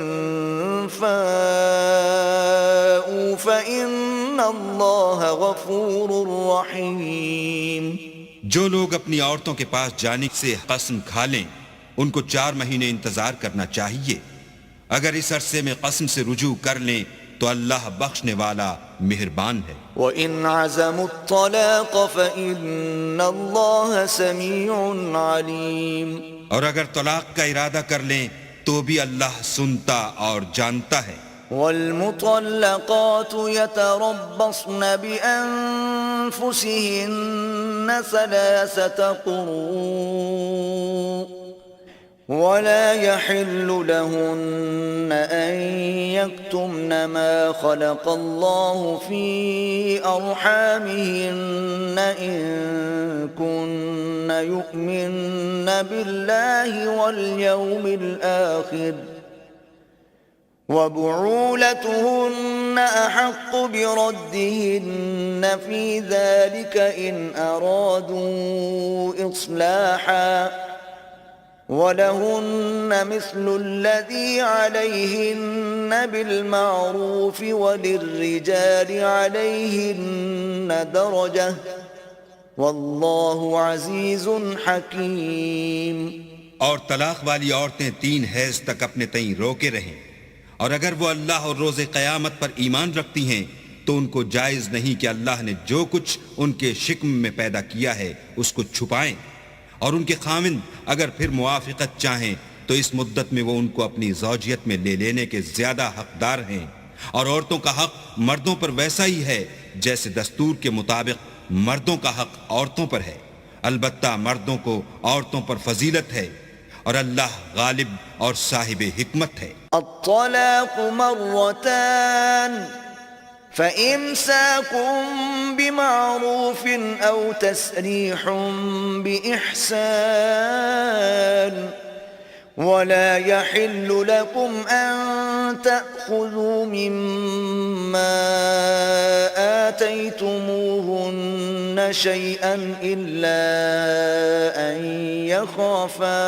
Speaker 1: فاءوا فإن اللہ غفور رحیم۔
Speaker 2: جو لوگ اپنی عورتوں کے پاس جانے سے قسم کھا لیں ان کو 4 مہینے انتظار کرنا چاہیے، اگر اس عرصے میں قسم سے رجوع کر لیں تو اللہ بخشنے والا مہربان ہے۔
Speaker 1: وَإِنْ عَزَمُوا الطَّلَاقَ فَإِنَّ اللَّهَ سَمِيعٌ عَلِيمٌ۔
Speaker 2: اور اگر طلاق کا ارادہ کر لیں تو بھی اللہ سنتا اور جانتا ہے۔
Speaker 1: وَالْمُطَلَّقَاتُ يَتَرَبَّصْنَ بِأَنفُسِهِنَّ 3 قُرُوءٍ ولا يحل لهن أن يكتمن ما خلق الله في أرحامهن إن كن يؤمن بالله واليوم الآخر وبعولتهن أحق بردهن في ذلك إن أرادوا إصلاحا وَلَهُنَّ مِثْلُ الَّذِي عَلَيْهِنَّ بِالْمَعْرُوفِ وَلِلرِّجَالِ عَلَيْهِنَّ دَرَجَةٌ وَاللَّهُ عَزِيزٌ حَكِيمٌ۔
Speaker 2: اور طلاق والی عورتیں 3 حیض تک اپنے تئیں روکے رہیں، اور اگر وہ اللہ اور روز قیامت پر ایمان رکھتی ہیں تو ان کو جائز نہیں کہ اللہ نے جو کچھ ان کے شکم میں پیدا کیا ہے اس کو چھپائیں، اور ان کے خاوند اگر پھر موافقت چاہیں تو اس مدت میں وہ ان کو اپنی زوجیت میں لے لینے کے زیادہ حقدار ہیں، اور عورتوں کا حق مردوں پر ویسا ہی ہے جیسے دستور کے مطابق مردوں کا حق عورتوں پر ہے، البتہ مردوں کو عورتوں پر فضیلت ہے، اور اللہ غالب اور صاحب حکمت ہے۔
Speaker 1: الطلاق مرتان فإمساكم بمعروف أو تسريح بإحسان ولا يحل لكم أن تأخذوا مما آتيتموهن شيئا إلا أن يخافا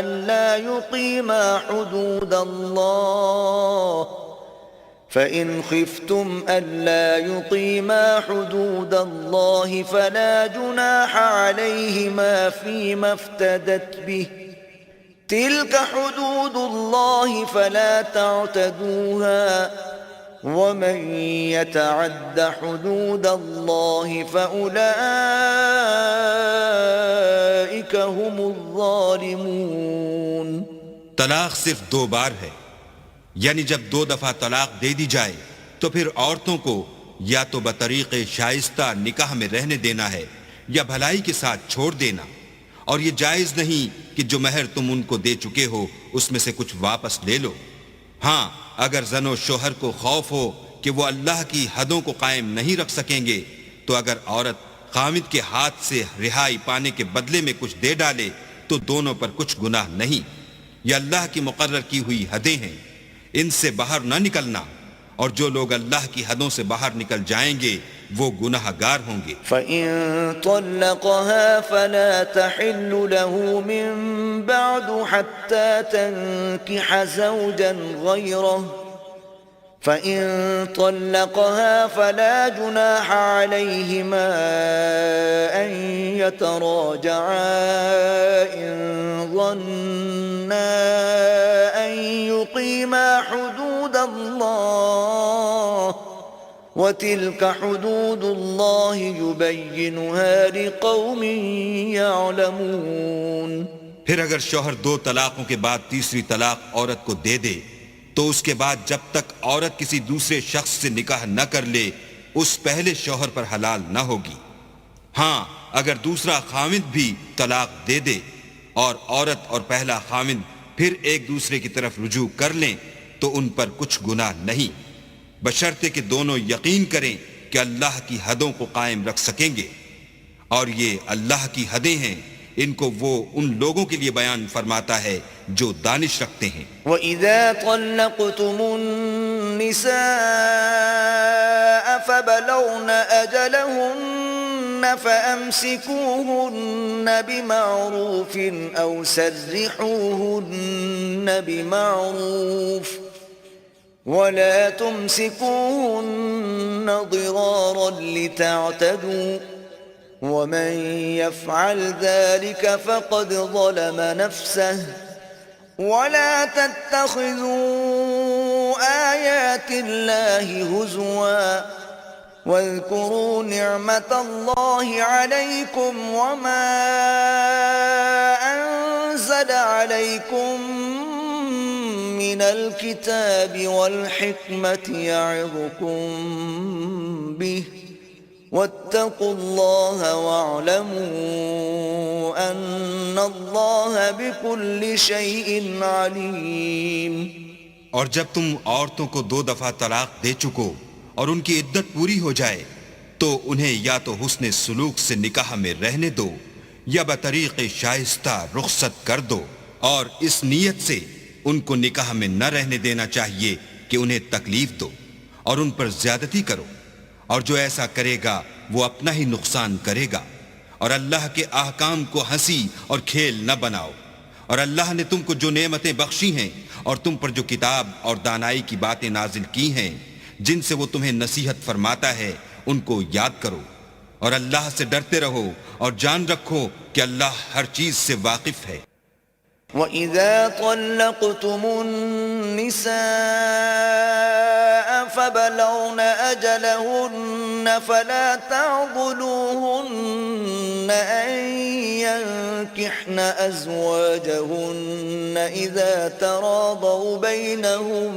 Speaker 1: ألا يقيما حدود الله فإن خفتم ألا يقيما حدود الله فلا جناح عليهما فيما افتدت به تلك حدود الله فلا تعتدوها ومن يتعد حدود الله فأولئك هم الظالمون۔
Speaker 2: طلاق صرف 2 بار ہے، یعنی جب 2 دفعہ طلاق دے دی جائے تو پھر عورتوں کو یا تو بطریق شائستہ نکاح میں رہنے دینا ہے یا بھلائی کے ساتھ چھوڑ دینا، اور یہ جائز نہیں کہ جو مہر تم ان کو دے چکے ہو اس میں سے کچھ واپس لے لو۔ ہاں اگر زن و شوہر کو خوف ہو کہ وہ اللہ کی حدوں کو قائم نہیں رکھ سکیں گے تو اگر عورت خاوند کے ہاتھ سے رہائی پانے کے بدلے میں کچھ دے ڈالے تو دونوں پر کچھ گناہ نہیں، یہ اللہ کی مقرر کی ہوئی حدیں ہیں، ان سے باہر نہ نکلنا، اور جو لوگ اللہ کی حدوں سے باہر نکل جائیں گے وہ گناہ گار ہوں گے۔
Speaker 1: فَإِن طَلَّقَهَا فَلَا تَحِلُّ لَهُ مِن بَعْدُ حَتَّى تَنكِحَ زَوْجًا غَيْرَهُ فَإِن طَلَّقَهَا فَلَا جُنَاحَ عَلَيْهِمَا أَن يَتَرَاجَعَا إِن ظَنَّا أن يقيما حدود الله وتلك حدود الله يبينها لقوم يعلمون۔
Speaker 2: پھر اگر شوہر 2 طلاقوں کے بعد تیسری طلاق عورت کو دے دے تو اس کے بعد جب تک عورت کسی دوسرے شخص سے نکاح نہ کر لے اس پہلے شوہر پر حلال نہ ہوگی۔ ہاں اگر دوسرا خاوند بھی طلاق دے دے اور عورت اور پہلا خاوند پھر ایک دوسرے کی طرف رجوع کر لیں تو ان پر کچھ گناہ نہیں، بشرطے کہ دونوں یقین کریں کہ اللہ کی حدوں کو قائم رکھ سکیں گے، اور یہ اللہ کی حدیں ہیں، ان کو وہ ان لوگوں کے لیے بیان فرماتا ہے جو دانش رکھتے ہیں۔
Speaker 1: وَإِذَا طَلَّقْتُمُ النِّسَاءَ فَبَلَغْنَ أَجَلَهُنَّ فَأَمْسِكُوهُنَّ بِمَعْرُوفٍ أَوْ سَرِّحُوهُنَّ بِمَعْرُوفٍ وَلَا تُمْسِكُوهُنَّ ضِرَارًا لِتَعْتَدُوا وَمَنْ يَفْعَلْ ذَلِكَ فَقَدْ ظَلَمَ نَفْسَهُ وَلَا تَتَّخِذُوا آيَاتِ اللَّهِ هُزُوًا وَاذْكُرُوا نِعْمَةَ اللَّهِ عَلَيْكُمْ وَمَا أَنزَلَ عَلَيْكُمْ مِنَ الْكِتَابِ وَالْحِكْمَةِ يَعِظُكُمْ بِهِ وَاتَّقُوا اللَّهَ وَاعْلَمُوا أَنَّ اللَّهَ بِكُلِّ شَيْءٍ عَلِيمٌ۔
Speaker 2: اور جب تم عورتوں کو 2 دفعہ طلاق دے چکو اور ان کی عدت پوری ہو جائے تو انہیں یا تو حسن سلوک سے نکاح میں رہنے دو یا بطریق شائستہ رخصت کر دو، اور اس نیت سے ان کو نکاح میں نہ رہنے دینا چاہیے کہ انہیں تکلیف دو اور ان پر زیادتی کرو، اور جو ایسا کرے گا وہ اپنا ہی نقصان کرے گا، اور اللہ کے احکام کو ہنسی اور کھیل نہ بناؤ۔ اور اللہ نے تم کو جو نعمتیں بخشی ہیں اور تم پر جو کتاب اور دانائی کی باتیں نازل کی ہیں جن سے وہ تمہیں نصیحت فرماتا ہے ان کو یاد کرو، اور اللہ سے ڈرتے رہو اور جان رکھو کہ اللہ ہر چیز سے واقف ہے۔
Speaker 1: وَإِذَا طَلَّقْتُمُ النِّسَاءَ فَبَلَغْنَ أَجَلَهُنَّ فَلَا تَعْضُلُوهُنَّ أَن يَنكِحْنَ أَزْوَاجَهُنَّ إِذَا تَرَاضَوْا بَيْنَهُم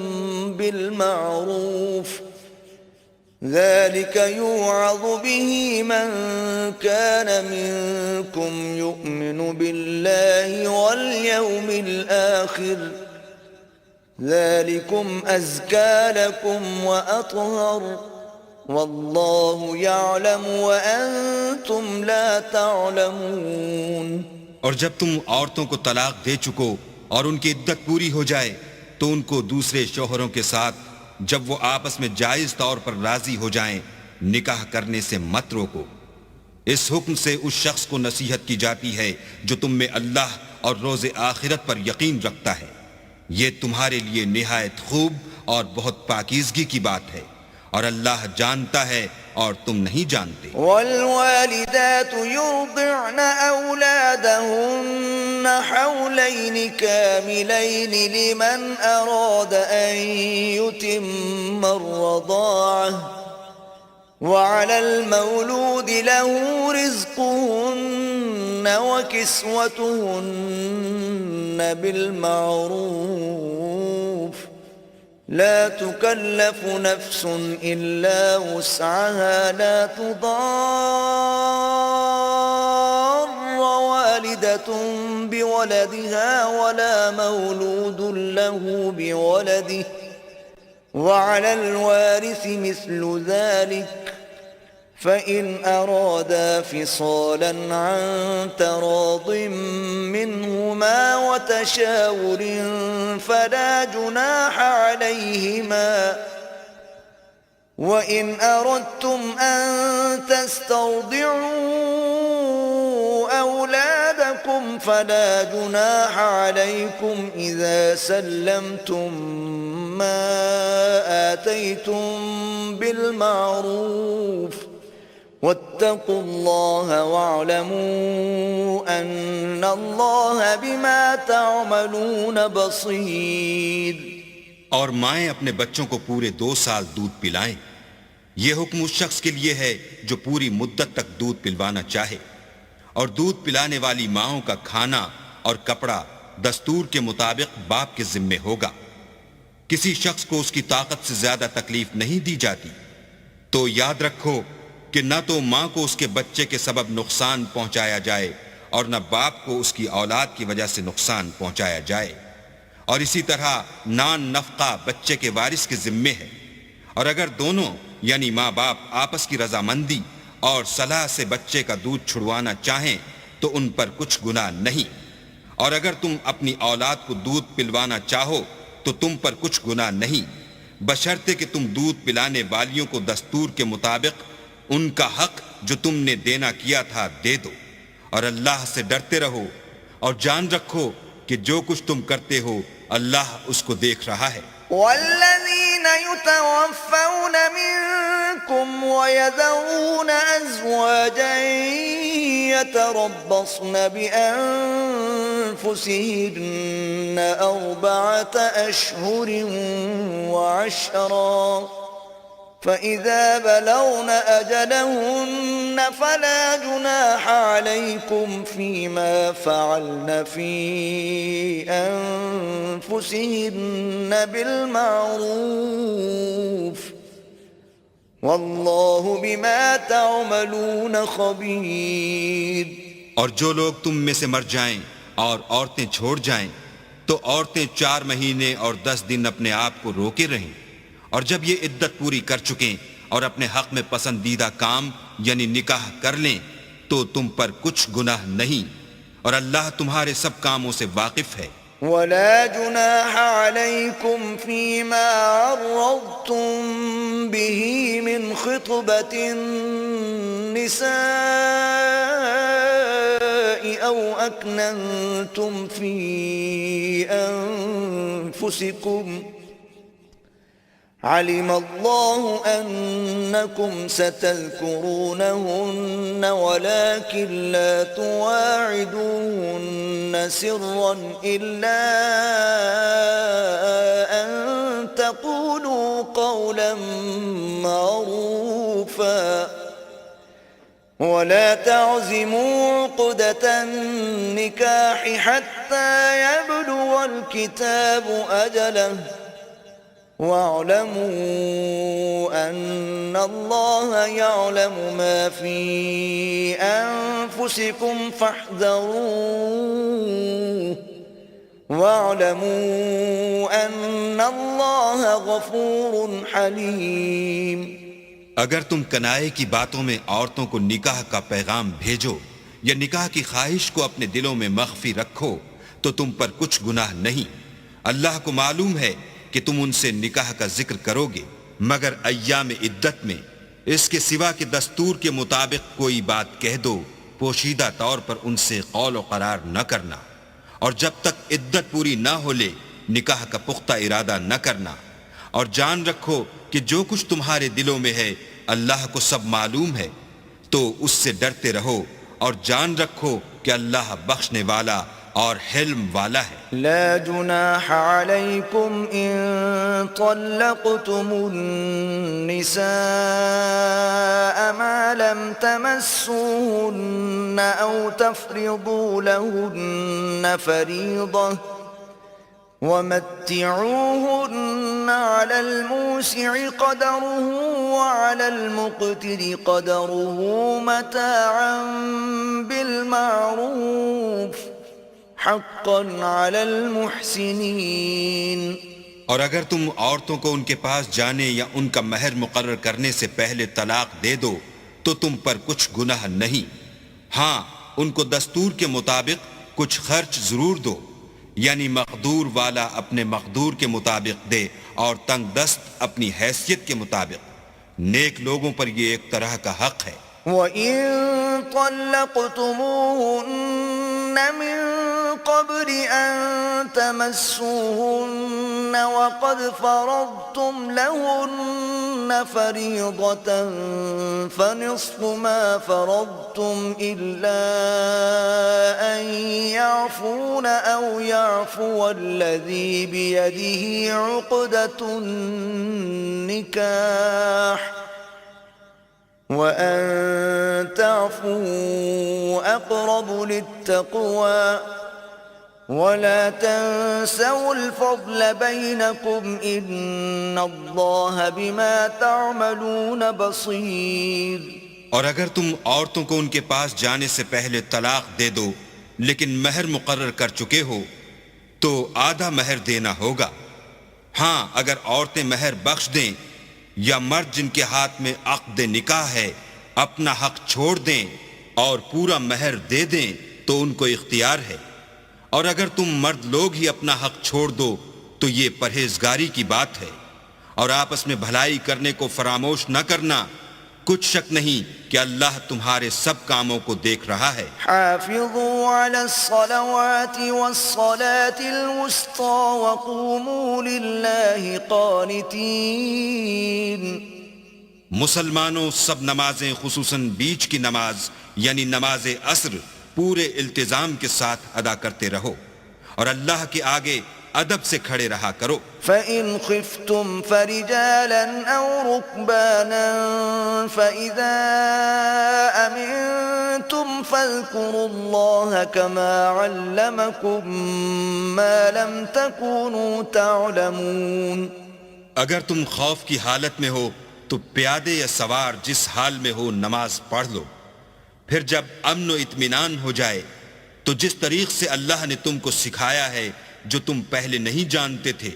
Speaker 1: بِالْمَعْرُوفِ ذَلِكَ يُوعَظُ بِهِ مَن كَانَ مِنكُمْ يُؤْمِنُ بِاللَّهِ وَالْيَوْمِ الْآخِرِ ذَلِكُمْ أَزْكَى لَكُمْ وَأَطْهَرُ وَاللَّهُ يَعْلَمُ وَأَنْتُمْ لَا تَعْلَمُونَ۔
Speaker 2: اور جب تم عورتوں کو طلاق دے چکو اور ان کی عدت پوری ہو جائے تو ان کو دوسرے شوہروں کے ساتھ جب وہ آپس میں جائز طور پر راضی ہو جائیں نکاح کرنے سے مت روکو۔ اس حکم سے اس شخص کو نصیحت کی جاتی ہے جو تم میں اللہ اور روز آخرت پر یقین رکھتا ہے، یہ تمہارے لیے نہایت خوب اور بہت پاکیزگی کی بات ہے، اور اللہ جانتا ہے اور تم نہیں جانتے۔
Speaker 1: والوالدات يرضعن أولادهن حولين كاملين لمن أراد أن يتم الرضاعة وعلى المولود له رزقهن وكسوتهن بالمعروف لا تكلف نفس إلا وسعها لا تضار والدة بولدها ولا مولود له بولده وعلى الوارث مثل ذلك فإن أرادا فصالا عن تراض منهما وتشاور فلا جناح عليهما وإن أردتم أن تسترضعوا أولادكم فلا جناح عليكم إذا سلمتم ما آتيتم بالمعروف واتقوا الله واعلموا أن الله بما تعملون بصير.
Speaker 2: اور مائیں اپنے بچوں کو پورے 2 سال دودھ پلائیں. یہ حکم اس شخص کے لیے ہے جو پوری مدت تک دودھ پلوانا چاہے، اور دودھ پلانے والی ماؤں کا کھانا اور کپڑا دستور کے مطابق باپ کے ذمے ہوگا. کسی شخص کو اس کی طاقت سے زیادہ تکلیف نہیں دی جاتی، تو یاد رکھو کہ نہ تو ماں کو اس کے بچے کے سبب نقصان پہنچایا جائے اور نہ باپ کو اس کی اولاد کی وجہ سے نقصان پہنچایا جائے. اور اسی طرح نان نفقہ بچے کے وارث کے ذمے ہے، اور اگر دونوں یعنی ماں باپ آپس کی رضامندی اور صلاح سے بچے کا دودھ چھڑوانا چاہیں تو ان پر کچھ گناہ نہیں، اور اگر تم اپنی اولاد کو دودھ پلوانا چاہو تو تم پر کچھ گناہ نہیں، بشرطے کہ تم دودھ پلانے والیوں کو دستور کے مطابق ان کا حق جو تم نے دینا کیا تھا دے دو. اور اللہ سے ڈرتے رہو اور جان رکھو کہ جو کچھ تم کرتے ہو اللہ اس کو دیکھ رہا ہے.
Speaker 1: والذين يتوفون منكم ويذرون أزواجا يتربصن بأنفسهن 4 أشهر و10 فإذا بلغن أجلهن فلا جناح عليكم فيما فعلن في أنفسهن بالمعروف والله بما تعملون خبير.
Speaker 2: اور جو لوگ تم میں سے مر جائیں اور عورتیں چھوڑ جائیں تو عورتیں 4 مہینے اور 10 دن اپنے آپ کو روکے رہیں، اور جب یہ عدت پوری کر چکیں اور اپنے حق میں پسندیدہ کام یعنی نکاح کر لیں تو تم پر کچھ گناہ نہیں، اور اللہ تمہارے سب کاموں سے واقف ہے.
Speaker 1: ولا جناح عليكم فيما عرضتم به من خطبة النساء أو أكننتم في أنفسكم علم الله أنكم ستذكرونهن ولكن لا تواعدوهن سرا إلا أن تقولوا قولا معروفا ولا تعزموا عقدة النكاح حتى يبلغ الكتاب أجله واعلموا أن الله يعلم ما في أنفسكم فاحذروه واعلموا أن الله غفور حليم.
Speaker 2: اگر تم کنائے کی باتوں میں عورتوں کو نکاح کا پیغام بھیجو یا نکاح کی خواہش کو اپنے دلوں میں مخفی رکھو تو تم پر کچھ گناہ نہیں. اللہ کو معلوم ہے کہ تم ان سے نکاح کا ذکر کرو گے، مگر ایام عدت میں اس کے سوا کہ دستور کے مطابق کوئی بات کہہ دو، پوشیدہ طور پر ان سے قول و قرار نہ کرنا، اور جب تک عدت پوری نہ ہو لے نکاح کا پختہ ارادہ نہ کرنا. اور جان رکھو کہ جو کچھ تمہارے دلوں میں ہے اللہ کو سب معلوم ہے، تو اس سے ڈرتے رہو اور جان رکھو کہ اللہ بخشنے والا اور حلم والا ہے.
Speaker 1: لا جناح عليكم إن طلقتم النساء ما لم تمسوهن أو تفرضوا لهن فريضة ومتعوهن على الموسع قدره وعلى المقتر قدره متاعا بالمعروف حقا على المحسنين.
Speaker 2: اور اگر تم عورتوں کو ان کے پاس جانے یا ان کا مہر مقرر کرنے سے پہلے طلاق دے دو تو تم پر کچھ گناہ نہیں. ہاں ان کو دستور کے مطابق کچھ خرچ ضرور دو، یعنی مقدور والا اپنے مقدور کے مطابق دے اور تنگ دست اپنی حیثیت کے مطابق. نیک لوگوں پر یہ ایک طرح کا حق ہے.
Speaker 1: وَإِن طَلَّقْتُمُوهُنَّ مِن قبل أن تمسوهن وقد فرضتم لهن فريضة فنصف ما فرضتم إلا أن يعفون أو يعفو الذي بيده عقدة النكاح وأن تعفوا أقرب للتقوى ولا تنسوا الفضل بينكم إن الله بما تعملون بصير.
Speaker 2: اور اگر تم عورتوں کو ان کے پاس جانے سے پہلے طلاق دے دو لیکن مہر مقرر کر چکے ہو تو آدھا مہر دینا ہوگا. ہاں اگر عورتیں مہر بخش دیں یا مرد جن کے ہاتھ میں عقد نکاح ہے اپنا حق چھوڑ دیں اور پورا مہر دے دیں تو ان کو اختیار ہے. اور اگر تم مرد لوگ ہی اپنا حق چھوڑ دو تو یہ پرہیزگاری کی بات ہے. اور آپس میں بھلائی کرنے کو فراموش نہ کرنا. کچھ شک نہیں کہ اللہ تمہارے سب کاموں کو دیکھ رہا ہے.
Speaker 1: حافظوا على الصلوات والصلاة الوسطى وقوموا لله قانتين.
Speaker 2: مسلمانوں سب نمازیں خصوصاً بیچ کی نماز یعنی نماز عصر پورے التزام کے ساتھ ادا کرتے رہو اور اللہ کے آگے ادب سے کھڑے رہا کرو.
Speaker 1: فَإِنْ خِفْتُمْ فَرِجَالًا أَوْ رُكْبَانًا فَإِذَا أَمِنْتُمْ فَاذْكُرُوا اللَّهَ كَمَا عَلَّمَكُمْ مَا لَمْ تَكُونُوا تَعْلَمُونَ.
Speaker 2: اگر تم خوف کی حالت میں ہو تو پیادے یا سوار جس حال میں ہو نماز پڑھ لو. پھر جب امن و اطمینان ہو جائے تو جس طریق سے اللہ نے تم کو سکھایا ہے جو تم پہلے نہیں جانتے تھے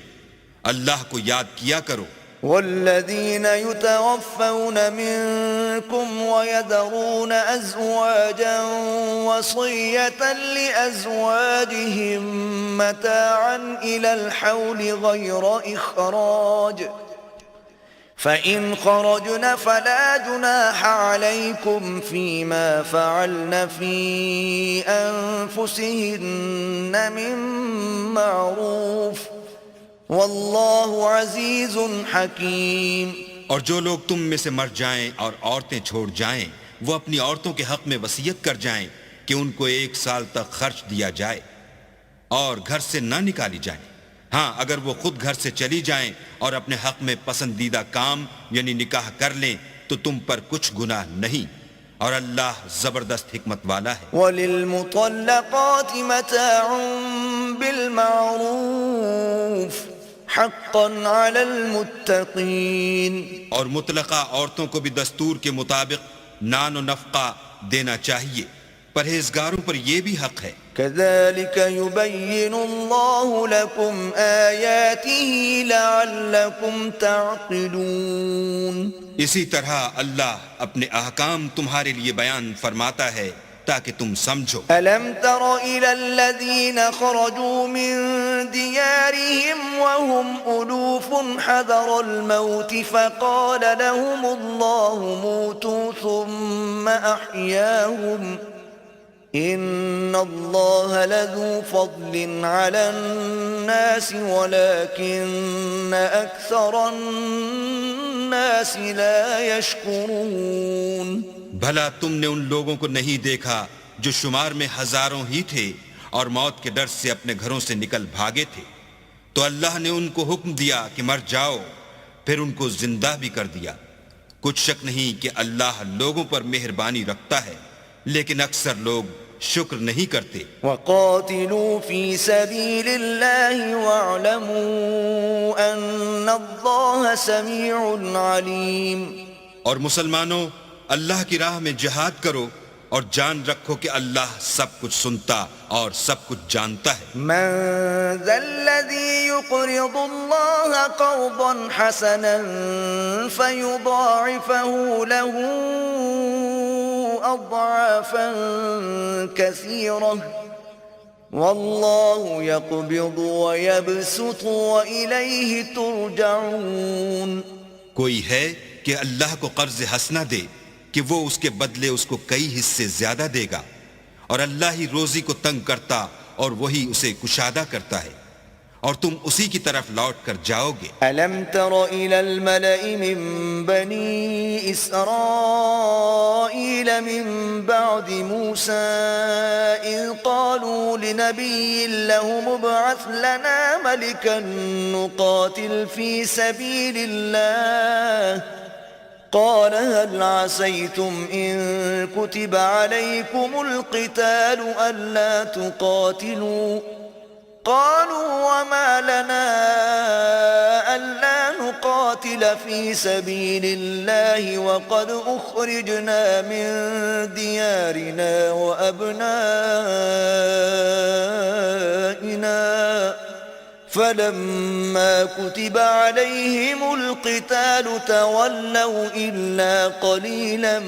Speaker 2: اللہ کو یاد کیا کرو.
Speaker 1: والذين يتوفون منكم ويذرون أزواجا وصية لأزواجهم متاعا إلى الحول غير إخراج فإن خرجن فلا جناح عليكم فيما فعلن في أنفسهن من معروف واللہ عزیز حکیم.
Speaker 2: اور جو لوگ تم میں سے مر جائیں اور عورتیں چھوڑ جائیں وہ اپنی عورتوں کے حق میں وصیت کر جائیں کہ ان کو 1 سال تک خرچ دیا جائے اور گھر سے نہ نکالی جائیں. ہاں اگر وہ خود گھر سے چلی جائیں اور اپنے حق میں پسندیدہ کام یعنی نکاح کر لیں تو تم پر کچھ گناہ نہیں اور اللہ زبردست حکمت والا ہے.
Speaker 1: وَلِلْمُطَلَّقَاتِ مَتَاعٌ بِالْمَعْرُوفِ حَقًّا عَلَى الْمُتَّقِينَ.
Speaker 2: اور مطلقہ عورتوں کو بھی دستور کے مطابق نان و نفقہ دینا چاہیے. پرہیزگاروں پر یہ بھی حق ہے.
Speaker 1: كَذَلِكَ يُبَيِّنُ اللَّهُ لَكُمْ آيَاتِهِ لَعَلَّكُمْ تَعْقِلُونَ.
Speaker 2: اسی طرح اللہ اپنے احکام تمہارے لیے بیان فرماتا ہے تاکہ تم سمجھو.
Speaker 1: أَلَمْ تَرَ إِلَى الَّذِينَ خَرَجُوا مِن دِيَارِهِمْ وَهُمْ أُلُوفٌ حَذَرَ الْمَوْتِ فَقَالَ لَهُمُ اللَّهُ مُوتُوا ثُمَّ أَحْيَاهُمْ إِنَّ اللَّهَ لَذُو فَضْلٍ عَلَى النَّاسِ وَلَكِنَّ أَكْثَرَ النَّاسِ لَا يَشْكُرُونَ.
Speaker 2: بھلا تم نے ان لوگوں کو نہیں دیکھا جو شمار میں ہزاروں ہی تھے اور موت کے ڈر سے اپنے گھروں سے نکل بھاگے تھے تو اللہ نے ان کو حکم دیا کہ مر جاؤ پھر ان کو زندہ بھی کر دیا. کچھ شک نہیں کہ اللہ لوگوں پر مہربانی رکھتا ہے لیکن اکثر لوگ شکر نہیں کرتے.
Speaker 1: وَقَاتِلُوا فِي سَبِيلِ اللَّهِ وَاعْلَمُوا أَنَّ اللَّهَ سَمِيعٌ عَلِيمٌ.
Speaker 2: اور مسلمانوں اللہ کی راہ میں جہاد کرو اور جان رکھو کہ اللہ سب کچھ سنتا اور سب کچھ جانتا ہے.
Speaker 1: مَنْ ذَا الَّذِي يُقْرِضُ اللَّهَ قَرْضًا حَسَنًا فَيُضَاعِفَهُ لَهُ أضعافا كثيرة والله يقبض ويبسط وإليه ترجعون.
Speaker 2: کوئی ہے کہ اللہ کو قرض حسنہ دے کہ وہ اس کے بدلے اس کو کئی حصے زیادہ دے گا اور اللہ ہی روزی کو تنگ کرتا اور وہی اسے کشادہ کرتا ہے، اور تم اسی کی طرف لوٹ کر جاؤ گے۔
Speaker 1: ألم تر إلى الملأ من بني إسرائيل من بعد موسى إذ قالوا لنبي له ابعث لنا ملكا نقاتل في سبيل الله قال هل عسيتم إن كتب عليكم القتال ألا تقاتلوا قالوا وما لنا ألا نقاتل في سبيل الله وقد أخرجنا من ديارنا وأبنائنا فلما كتب عليهم القتال تولوا إلا قليلا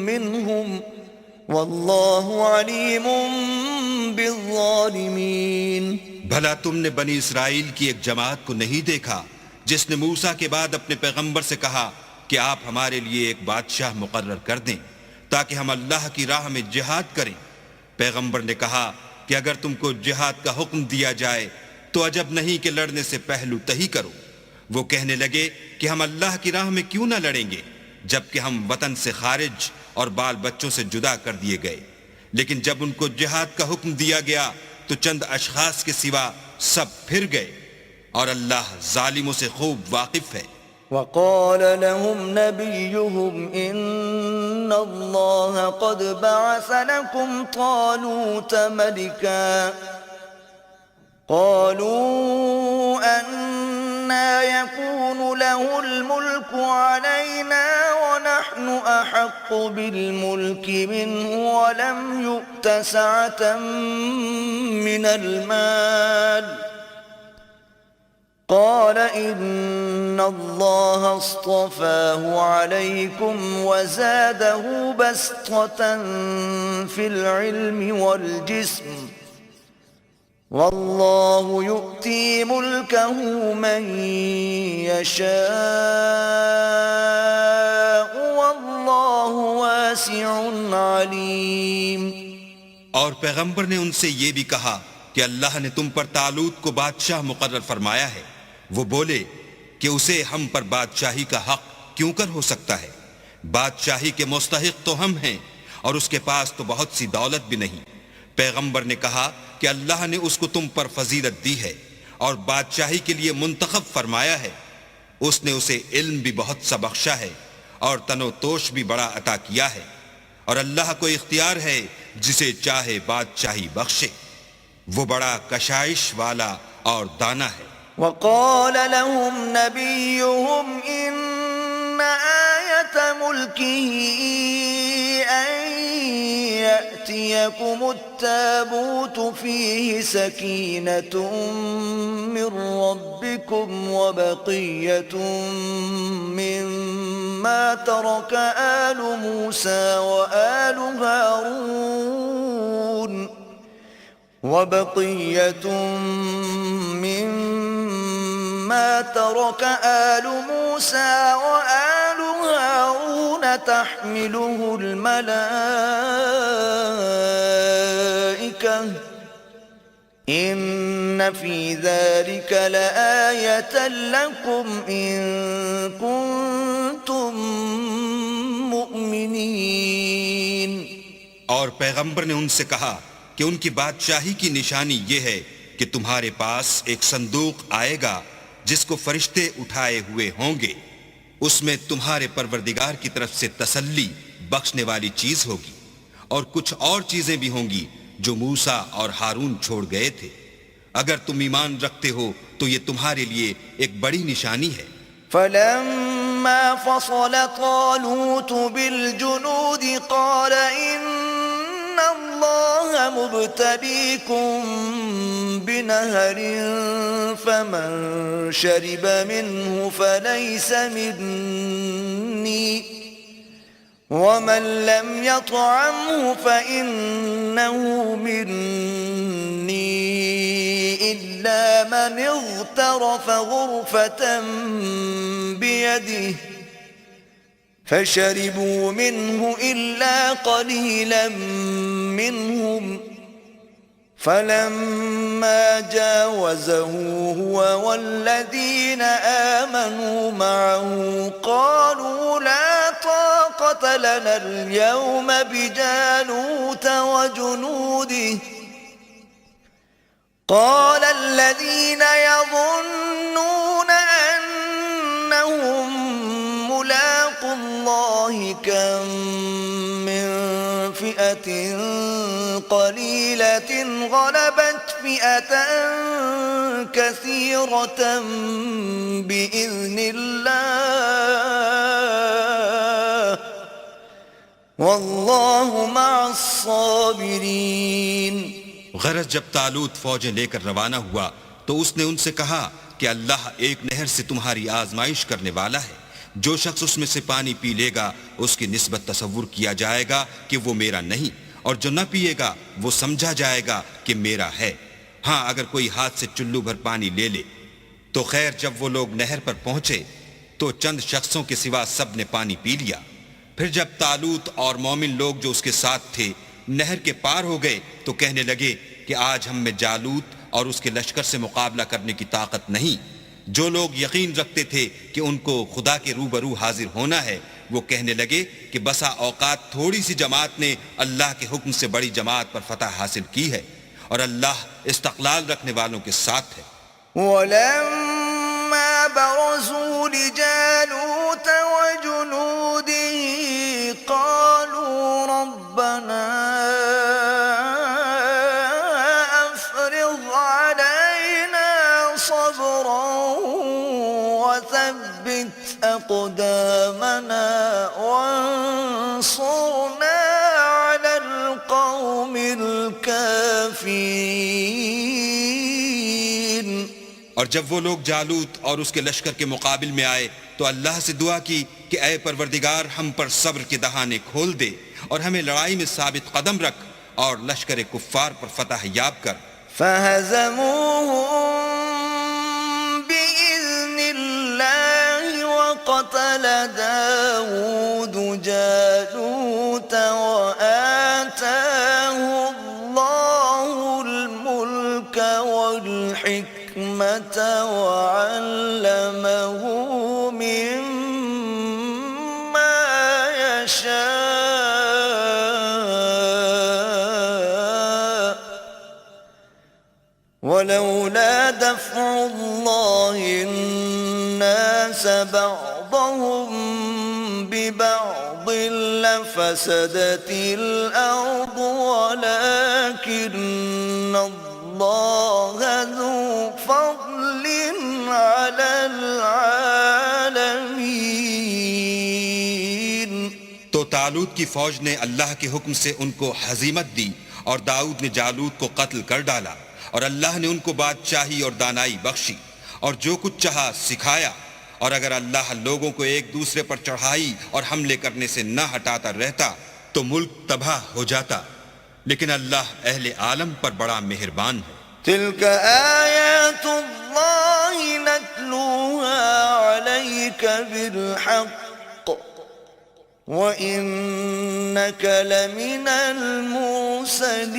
Speaker 1: منهم واللہ علیم بالظالمین۔
Speaker 2: بھلا تم نے بنی اسرائیل کی ایک جماعت کو نہیں دیکھا جس نے موسیٰ کے بعد اپنے پیغمبر سے کہا کہ آپ ہمارے لیے ایک بادشاہ مقرر کر دیں تاکہ ہم اللہ کی راہ میں جہاد کریں؟ پیغمبر نے کہا کہ اگر تم کو جہاد کا حکم دیا جائے تو عجب نہیں کہ لڑنے سے پہلو تہی کرو۔ وہ کہنے لگے کہ ہم اللہ کی راہ میں کیوں نہ لڑیں گے جبکہ ہم وطن سے خارج اور بال بچوں سے جدا کر دیے گئے، لیکن جب ان کو جہاد کا حکم دیا گیا تو چند اشخاص کے سوا سب پھر گئے، اور اللہ ظالموں سے خوب واقف ہے۔
Speaker 1: وقال لهم نبيهم إن الله قد بعث لكم طالوت ملكا قالوا أنا يكون له الملك علينا ونحن أحق بالملك منه ولم يؤت سعة من المال قال إن الله اصطفاه عليكم وزاده بسطة في العلم والجسم والله يؤتي ملكه من يشاء والله واسع عليم۔
Speaker 2: اور پیغمبر نے ان سے یہ بھی کہا کہ اللہ نے تم پر طالوت کو بادشاہ مقرر فرمایا ہے۔ وہ بولے کہ اسے ہم پر بادشاہی کا حق کیوں کر ہو سکتا ہے؟ بادشاہی کے مستحق تو ہم ہیں اور اس کے پاس تو بہت سی دولت بھی نہیں۔ پیغمبر نے کہا کہ اللہ نے اس کو تم پر فضیلت دی ہے اور بادشاہی کے لیے منتخب فرمایا ہے۔ اس نے اسے علم بھی بہت سا بخشا ہے اور تن و توش بھی بڑا عطا کیا ہے، اور اللہ کو اختیار ہے جسے چاہے بادشاہی بخشے، وہ بڑا کشائش والا اور دانا ہے۔
Speaker 1: وقال لهم نبيهم إن آية ملكه أن يأتيكم التابوت فيه سكينة من ربكم وبقية مما ترك آل موسى وآل هارون وبقية مما ترك آل موسى وآل هارون تحمله الملائكة إن في ذلك لآية لكم إن كنتم مؤمنين۔
Speaker 2: اور پیغمبر نے ان سے کہا کہ ان کی بادشاہی کی نشانی یہ ہے کہ تمہارے پاس ایک صندوق آئے گا جس کو فرشتے اٹھائے ہوئے ہوں گے، اس میں تمہارے پروردگار کی طرف سے تسلی بخشنے والی چیز ہوگی، اور کچھ اور چیزیں بھی ہوں گی جو موسیٰ اور ہارون چھوڑ گئے تھے۔ اگر تم ایمان رکھتے ہو تو یہ تمہارے لیے ایک بڑی نشانی ہے۔
Speaker 1: فلما فصل طالوت بالجنود قال إن الله مبتليكم بنهر فمن شرب منه فليس مني ومن لم يطعمه فإنه مني إلا من اغترف غرفة بيده فشربوا منه إلا قليلا منهم فلما جاوزه هو والذين آمنوا معه قالوا لا طاقة لنا اليوم بجالوت وجنوده قال الذين يظنون أنهم ملاقو الله كم من فئة قليلة غلبت فئة كثيرة بإذن الله والله مع الصابرين.
Speaker 2: غرض جب طالوت فوجیں لے کر روانہ ہوا تو اس نے ان سے کہا کہ اللہ ایک نہر سے تمہاری آزمائش کرنے والا ہے. جو شخص اس میں سے پانی پی لے گا اس کی نسبت تصور کیا جائے گا کہ وہ میرا نہیں، اور جو نہ پیے گا وہ سمجھا جائے گا کہ میرا ہے. ہاں اگر کوئی ہاتھ سے چلو بھر پانی لے لے تو خیر. جب وہ لوگ نہر پر پہنچے تو چند شخصوں کے سوا سب نے پانی پی لیا. پھر جب طالوت اور مومن لوگ جو اس کے ساتھ تھے نہر کے پار ہو گئے تو کہنے لگے کہ آج ہم میں جالوت اور اس کے لشکر سے مقابلہ کرنے کی طاقت نہیں. جو لوگ یقین رکھتے تھے کہ ان کو خدا کے روبرو حاضر ہونا ہے وہ کہنے لگے کہ بسا اوقات تھوڑی سی جماعت نے اللہ کے حکم سے بڑی جماعت پر فتح حاصل کی ہے، اور اللہ استقلال رکھنے والوں کے ساتھ ہے.
Speaker 1: وَلَمَّا بَرَزُوا لِجَالُوتَ وَجُنُودِهِ قَالُوا رَبَّنَا أَفْرِغْ عَلَيْنَا صَبْرًا وَثَبِّتْ أَقْدَامَنَا وَانصُرْنَا عَلَى الْقَوْمِ الْكَافِرِينَ.
Speaker 2: اور جب وہ لوگ جالوت اور اس کے لشکر کے مقابل میں آئے تو اللہ سے دعا کی کہ اے پروردگار ہم پر صبر کے دہانے کھول دے اور ہمیں لڑائی میں ثابت قدم رکھ اور لشکر کفار پر فتح یاب کر.
Speaker 1: فَهَزَمُوهُمْ بِإِذْنِ اللَّهِ وَقَتَلَ دَاوُودُ جَالُوتَ وَآتَاهُ اللَّهُ الْمُلْكَ وَالْحِكْمَةَ وَعَلَّمَهُ مِمَّا يَشَاءُ وَلَوْلَا دَفْعُ اللَّهِ النَّاسَ بَعْضَهُم بِبَعْضٍ لَفَسَدَتِ الْأَرْضُ وَلَكِنَّ اللَّهَ ذُو فَضْلٍ عَلَى الْعَالَمِينَ.
Speaker 2: تو طالوت کی فوج نے اللہ کے حکم سے ان کو ہزیمت دی اور داؤد نے جالوت کو قتل کر ڈالا، اور اللہ نے ان کو بادشاہی اور دانائی بخشی اور جو کچھ چاہا سکھایا. اور اگر اللہ لوگوں کو ایک دوسرے پر چڑھائی اور حملے کرنے سے نہ ہٹاتا رہتا تو ملک تباہ ہو جاتا، لیکن اللہ اہل عالم پر بڑا مہربان ہے.
Speaker 1: تِلْكَ آيَاتُ اللَّهِ نَتْلُوهَا عَلَيْكَ بِالْحَقِّ وَإِنَّكَ لَمِنَ الْمُرْسَلِينَ.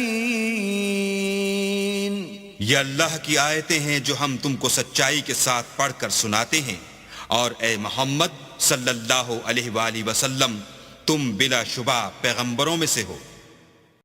Speaker 2: یہ اللہ کی آیتیں ہیں جو ہم تم کو سچائی کے ساتھ پڑھ کر سناتے ہیں، اور اے محمد صلی اللہ علیہ وآلہ وسلم تم بلا شبہ پیغمبروں میں سے ہو.